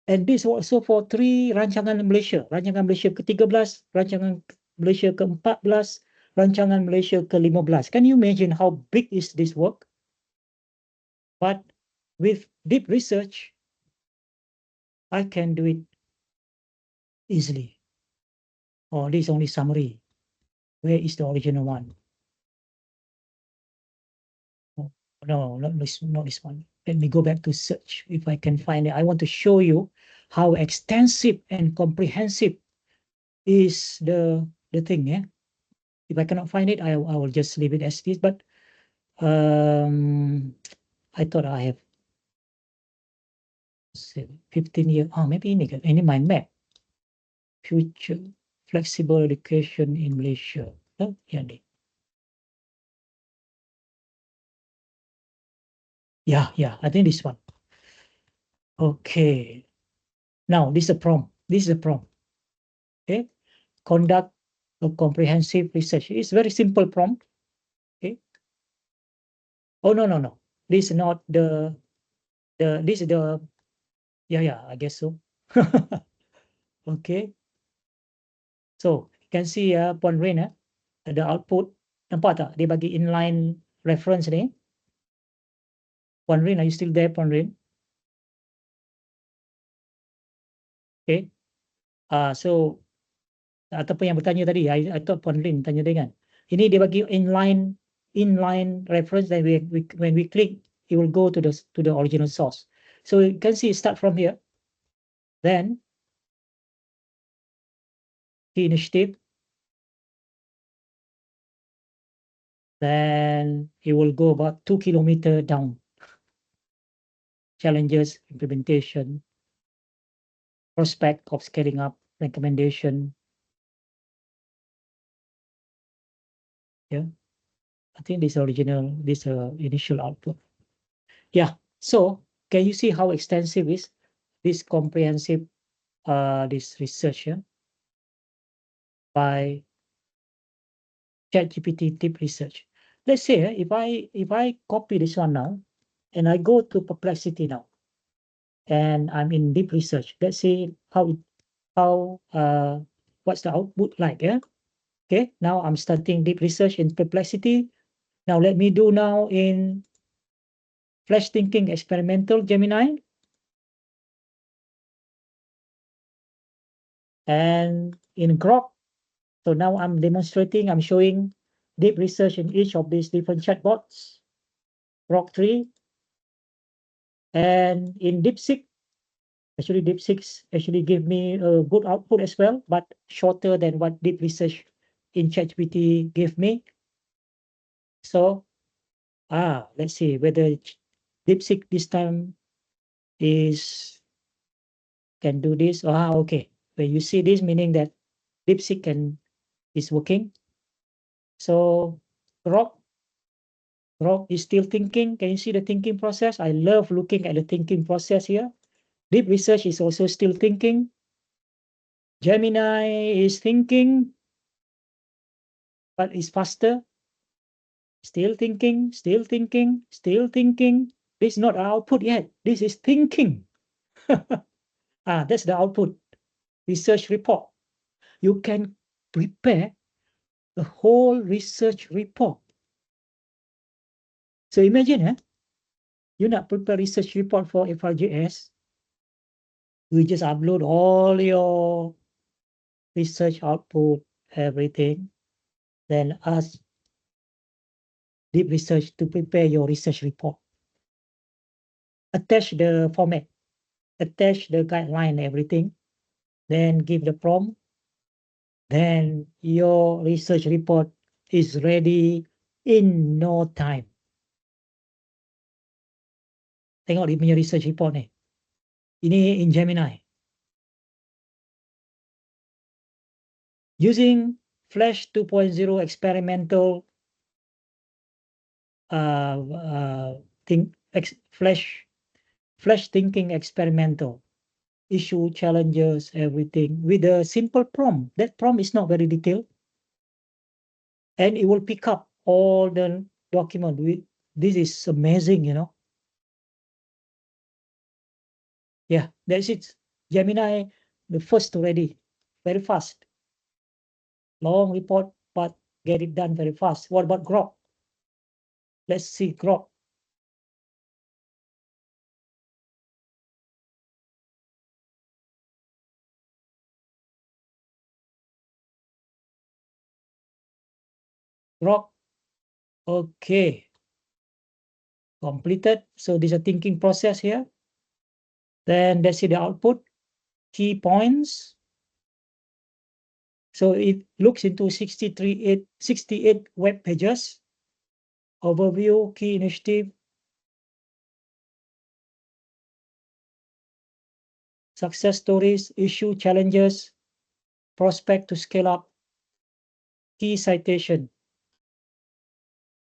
and this also for 3 rancangan Malaysia. Rancangan Malaysia ke-13, rancangan Malaysia ke-14, rancangan Malaysia ke-15. Can you imagine how big is this work? But with deep research, I can do it easily. Oh, this is only summary. Where is the original one? Oh, no, not this one. Let me go back to search if I can find it. I want to show you how extensive and comprehensive is the thing. Yeah. If I cannot find it, I will just leave it as it is. But I thought I have 15 years. Oh, maybe in my map. Future flexible education in Malaysia. Oh, yeah. Yeah, I think this one. Okay. Now, this is a prompt. Okay. Conduct a comprehensive research. It's very simple prompt. Okay. Oh, no. This is not this is the, yeah, I guess so. Okay. So, you can see Puan Rain, the output. Nampak tak? Dia bagi inline reference ni. Puan Rain, are you still there, Puan Rain? Okay. So, ataupun yang bertanya tadi, I thought Puan Rain tanya dia kan. Ini dia bagi inline reference, then when we click, it will go to the original source. So you can see start from here. Then key initiative. Then it will go about 2 kilometers down. Challenges, implementation, prospect of scaling up, recommendation. Yeah, I think this initial output. Yeah, so can you see how extensive is this comprehensive this research by ChatGPT deep research? Let's say if I copy this one now and I go to Perplexity now and I'm in deep research, let's see what's the output like. Okay, now I'm starting deep research in Perplexity. Now let me do now in Flash Thinking Experimental Gemini. And in Grok, so now I'm demonstrating, I'm showing deep research in each of these different chatbots. Grok 3. And in DeepSeek, actually DeepSeek actually give me a good output as well, but shorter than what deep research in ChatGPT gave me. So, let's see whether DeepSeek this time can do this. Okay. When you see this, meaning that DeepSeek is working. So Grok is still thinking. Can you see the thinking process? I love looking at the thinking process here. Deep research is also still thinking. Gemini is thinking, but it's faster. Still thinking. This is not output yet. This is thinking. That's the output. Research report. You can prepare the whole research report. So imagine, you nak prepare research report for FRJS, you just upload all your research output, everything. then ask Deep Research to prepare your research report. Attach the format, attach the guideline, everything, then give the prompt, then your research report is ready in no time. Tengok dia punya research report ni. Ini in Gemini. Using Flash 2.0 experimental Flash thinking experimental, issue, challenges, everything with a simple prompt. That prompt is not very detailed, and it will pick up all the document. This is amazing, you know. Yeah, that's it. Gemini, the first already, very fast. Long report, but get it done very fast. What about Grok? Let's see Grok. Grok. Okay. Completed. So there's a thinking process here. Then let's see the output. Key points. So it looks into 68 web pages. Overview, key initiative, success stories, issue, challenges, prospect to scale up, key citation.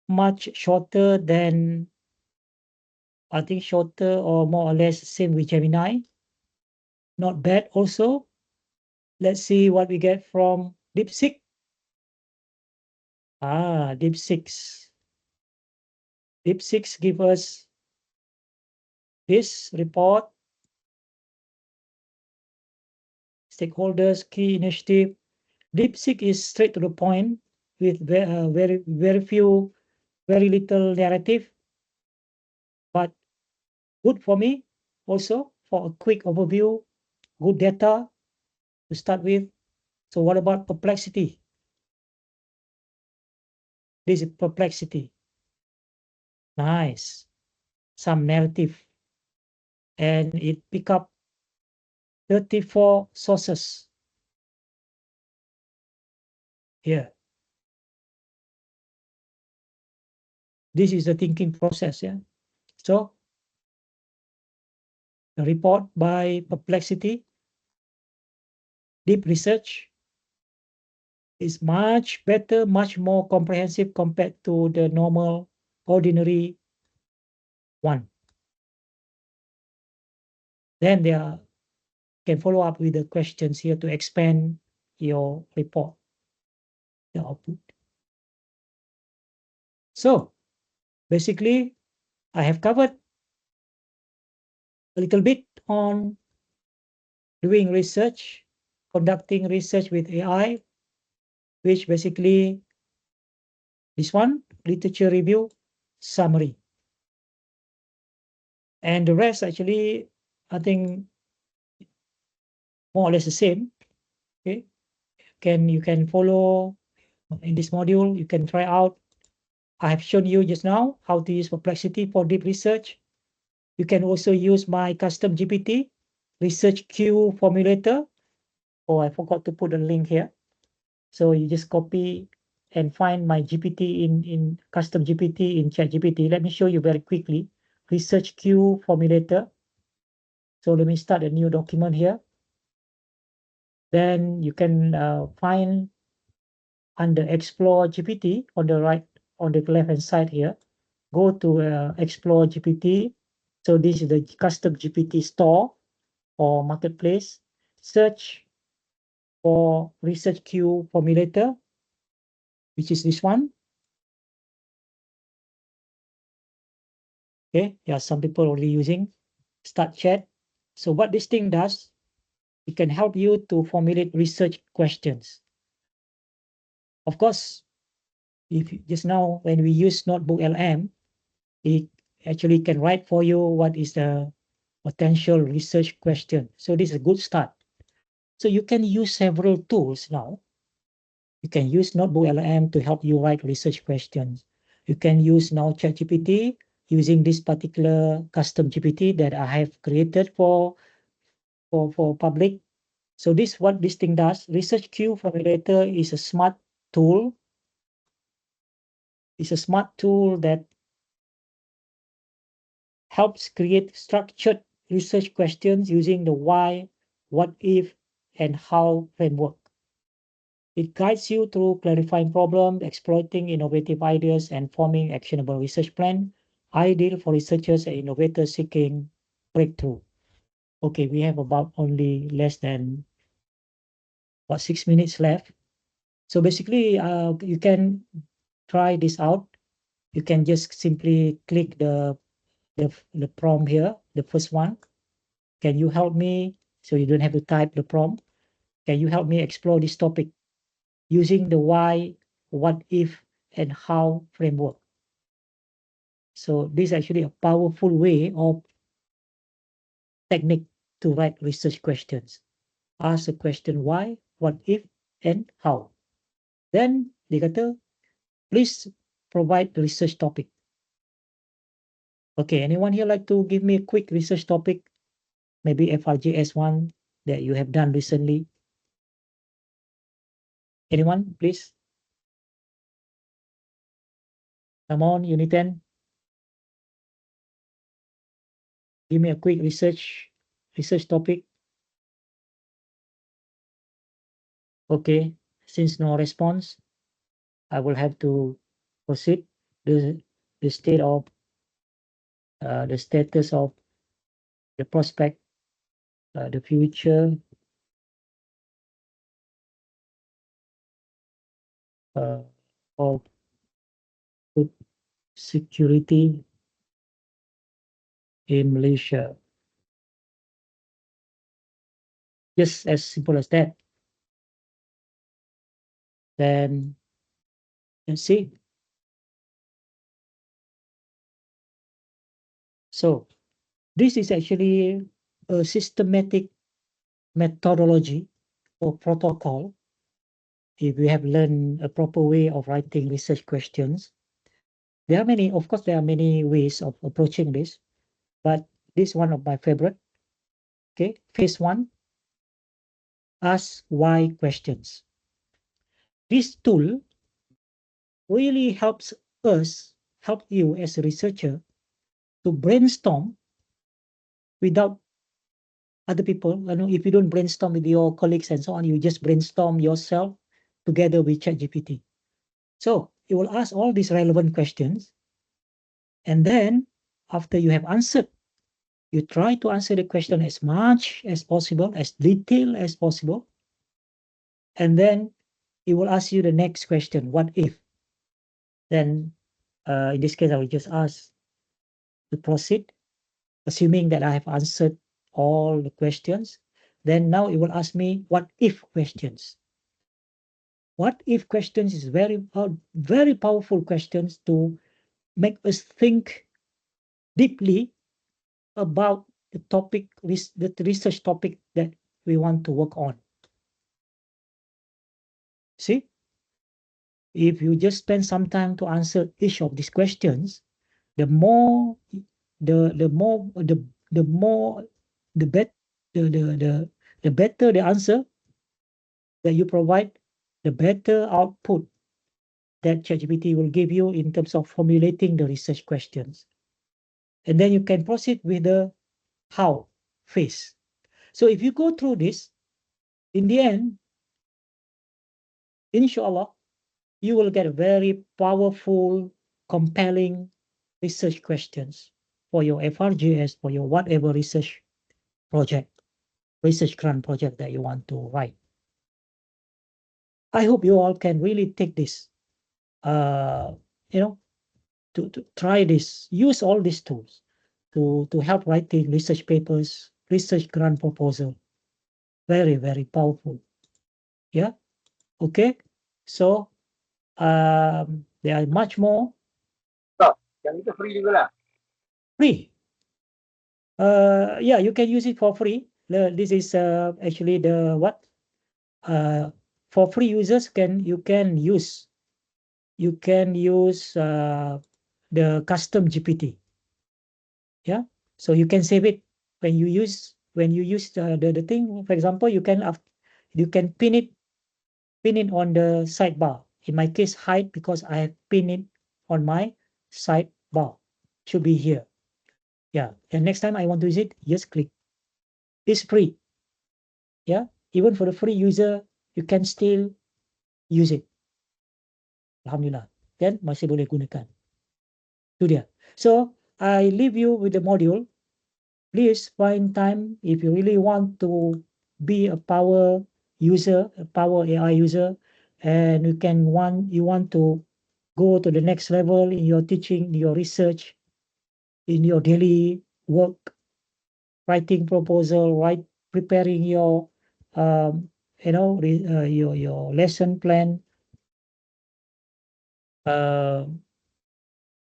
Much shorter than, I think shorter or more or less same with Gemini. Not bad also. Let's see what we get from DeepSeek. DeepSeek. DeepSeek give us this report. Stakeholders, key initiative. DeepSeek is straight to the point with very little narrative, but good for me also for a quick overview, good data to start with. So what about Perplexity? This is Perplexity. Nice. Some narrative. And it pick up 34 sources. Here. This is the thinking process, yeah. So the report by Perplexity, Deep Research, is much better, much more comprehensive compared to the normal, ordinary one. Then there can follow up with the questions here to expand your report, the output. So basically, I have covered a little bit on doing research, conducting research with AI, which basically this one, literature review, summary. And the rest actually, I think more or less the same. Okay, you can follow in this module, you can try out. I have shown you just now how to use Perplexity for deep research. You can also use my custom GPT research queue formulator. Oh, I forgot to put a link here. So you just copy and find my GPT in custom GPT in ChatGPT. Let me show you very quickly. Research queue formulator. So let me start a new document here. Then you can find under Explore GPT on the right, on the left-hand side here. Go to Explore GPT. So this is the custom GPT store or marketplace. Search for research queue formulator, which is this one. Okay, yeah, some people already using. Start chat. So what this thing does, it can help you to formulate research questions. Of course, if just now when we use Notebook LM, it actually can write for you what is the potential research question. So this is a good start. So you can use several tools now You can use Notebook LLM to help you write research questions. You can use now ChatGPT using this particular custom GPT that I have created for public. So this what this thing does. Research Queue Formulator is a smart tool. It's a smart tool that helps create structured research questions using the why, what if, and how framework. It guides you through clarifying problems, exploiting innovative ideas, and forming actionable research plan, ideal for researchers and innovators seeking breakthrough. Okay, we have about only less than 6 minutes left. So basically, you can try this out. You can just simply click the prompt here, the first one. Can you help me? So you don't have to type the prompt. Can you help me explore this topic using the why, what if, and how framework? So this is actually a powerful way of technique to write research questions. Ask a question why, what if, and how. Then dia kata, please provide the research topic. Okay, anyone here like to give me a quick research topic? Maybe FRJS one that you have done recently. Anyone, please? Come on, Unit 10. Give me a quick research topic. Okay, since no response, I will have to proceed. The state of the status of the prospect, the future of food security in Malaysia. Just as simple as that. Then let's see. So this is actually a systematic methodology or protocol. If we have learned a proper way of writing research questions, there are many, of course, there are many ways of approaching this, but this is one of my favorite. Okay, phase 1, ask why questions. This tool really helps help you as a researcher to brainstorm without other people. You know, if you don't brainstorm with your colleagues and so on, you just brainstorm yourself together with ChatGPT. So it will ask all these relevant questions. And then after you have answered, you try to answer the question as much as possible, as detailed as possible. And then it will ask you the next question, what if? Then in this case, I will just ask to proceed, assuming that I have answered all the questions. Then now it will ask me what if questions. What if questions is very powerful questions to make us think deeply about the topic, the research topic that we want to work on. See, if you just spend some time to answer each of these questions, the more the better the answer that you provide, the better output that ChatGPT will give you in terms of formulating the research questions. And then you can proceed with the how phase. So if you go through this, in the end, inshallah, you will get very powerful, compelling research questions for your FRGS, for your whatever research project, research grant project that you want to write. I hope you all can really take this, to try this, use all these tools to help writing research papers, research grant proposal. Very, very powerful. Yeah. Okay. So there are much more. Yang itu free juga lah. Free. Yeah, you can use it for free. This is actually the what? for free users, you can use the custom GPT. Yeah, so you can save it when you use the thing. For example, you can pin it on the sidebar. In my case, hide, because I have pinned it on my sidebar. Should be here. Yeah, and next time I want to use it, just click. It's free. Yeah, even for the free user, you can still use it. Alhamdulillah, kan masih boleh gunakan. Itu dia. So I leave you with the module. Please find time if you really want to be a power user, a power AI user, and you want to go to the next level in your teaching, your research, in your daily work, writing proposal, preparing your your lesson plan,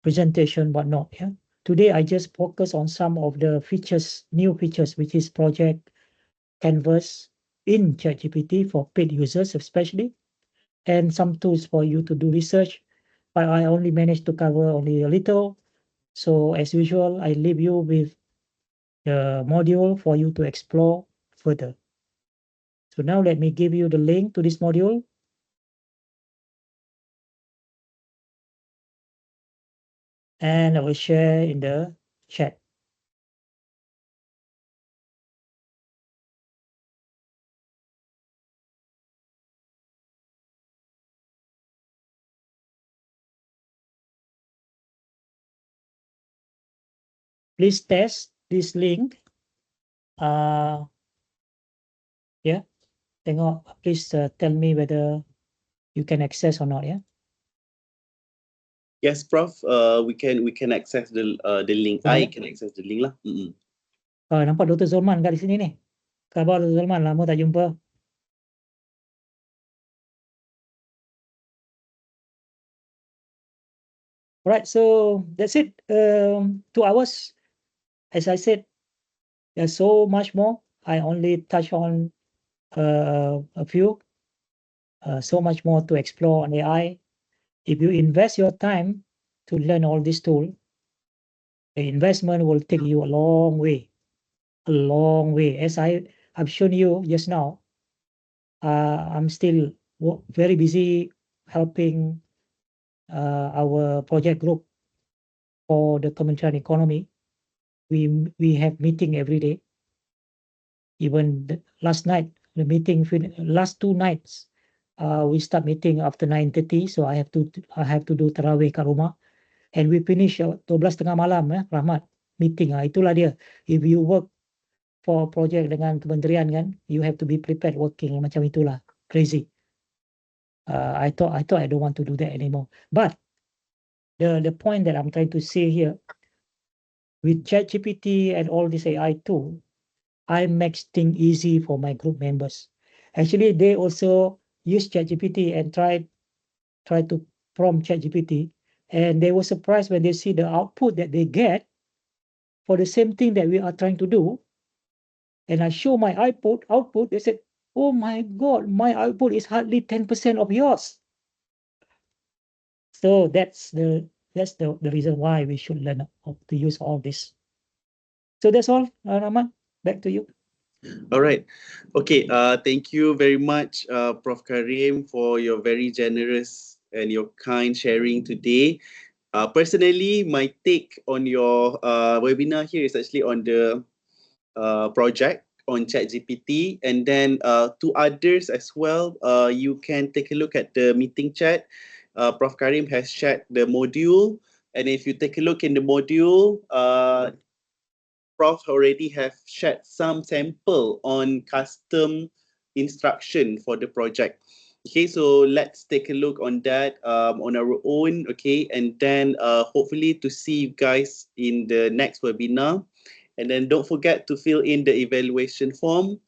presentation, whatnot. Yeah. Today I just focus on some of the new features, which is project canvas in ChatGPT for paid users especially, and some tools for you to do research. But I only managed to cover only a little. So as usual, I leave you with the module for you to explore further. So now let me give you the link to this module. And I will share in the chat. Please test this link. Yeah, tengok. Please tell me whether you can access or not. Yeah. Yes, Prof. We can access the link. I can access the link lah. Nampak Dr. Zulman kat di sini ni. Khabar Dr. Zulman, lama tak jumpa. Alright, so that's it. 2 hours. As I said, there's so much more. I only touch on a few. So much more to explore on AI. If you invest your time to learn all this tool, the investment will take you a long way. A long way. As I've shown you just now, I'm still very busy helping our project group for the Kementerian Economy. We have meeting every day. Even last night, the meeting last 2 nights, we start meeting after 9:30. So I have to do tarawih kat rumah, and we finish 12:30 malam. Rahmat meeting. Itulah dia. If you work for project dengan kementerian kan, you have to be prepared working macam itulah. Crazy. I thought I don't want to do that anymore. But the point that I'm trying to say here, with ChatGPT and all this AI tool, I make things easy for my group members. Actually, they also use ChatGPT and try to prompt ChatGPT, and they were surprised when they see the output that they get for the same thing that we are trying to do. And I show my output, they said, "Oh my God, my output is hardly 10% of yours." So that's the reason why we should learn how to use all this. So that's all, Rahman. Back to you. All right. Okay. Thank you very much, Prof. Karim, for your very generous and your kind sharing today. Personally, my take on your webinar here is actually on the project on ChatGPT, and then to others as well. You can take a look at the meeting chat. Prof. Karim has shared the module, and if you take a look in the module, Prof already have shared some sample on custom instruction for the project. Okay, so let's take a look on that on our own. Okay, and then hopefully to see you guys in the next webinar. And then don't forget to fill in the evaluation form,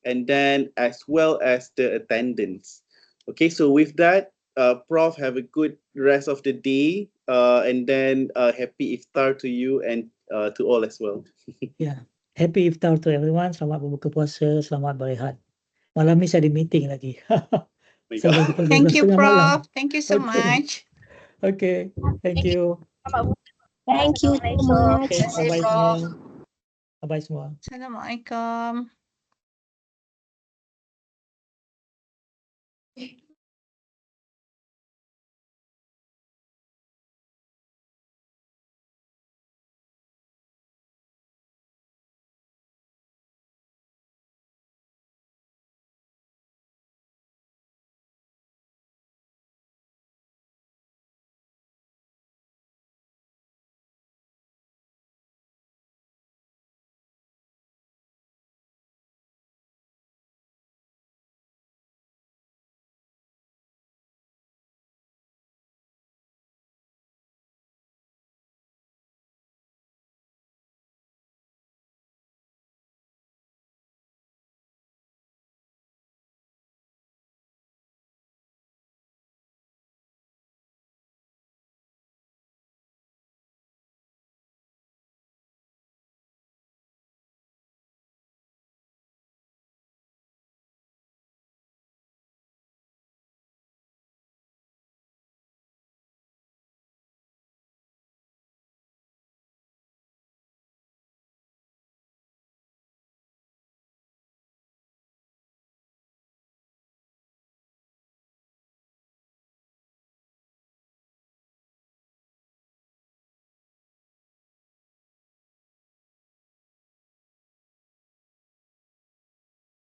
and then as well as the attendance. Okay, so with that, Prof, have a good rest of the day, and then happy iftar to you and to all as well. Yeah, happy iftar to everyone. Selamat berbuka puasa, selamat berehat. Malam ni saya ada meeting lagi. Sampai pukul Thank 12 you, tengah malam. Prof. Thank you so Okay. much. Okay, thank you. Thank you so much. Okay, Terima kasih, bye-bye Prof. semua. Bye-bye semua. Assalamualaikum.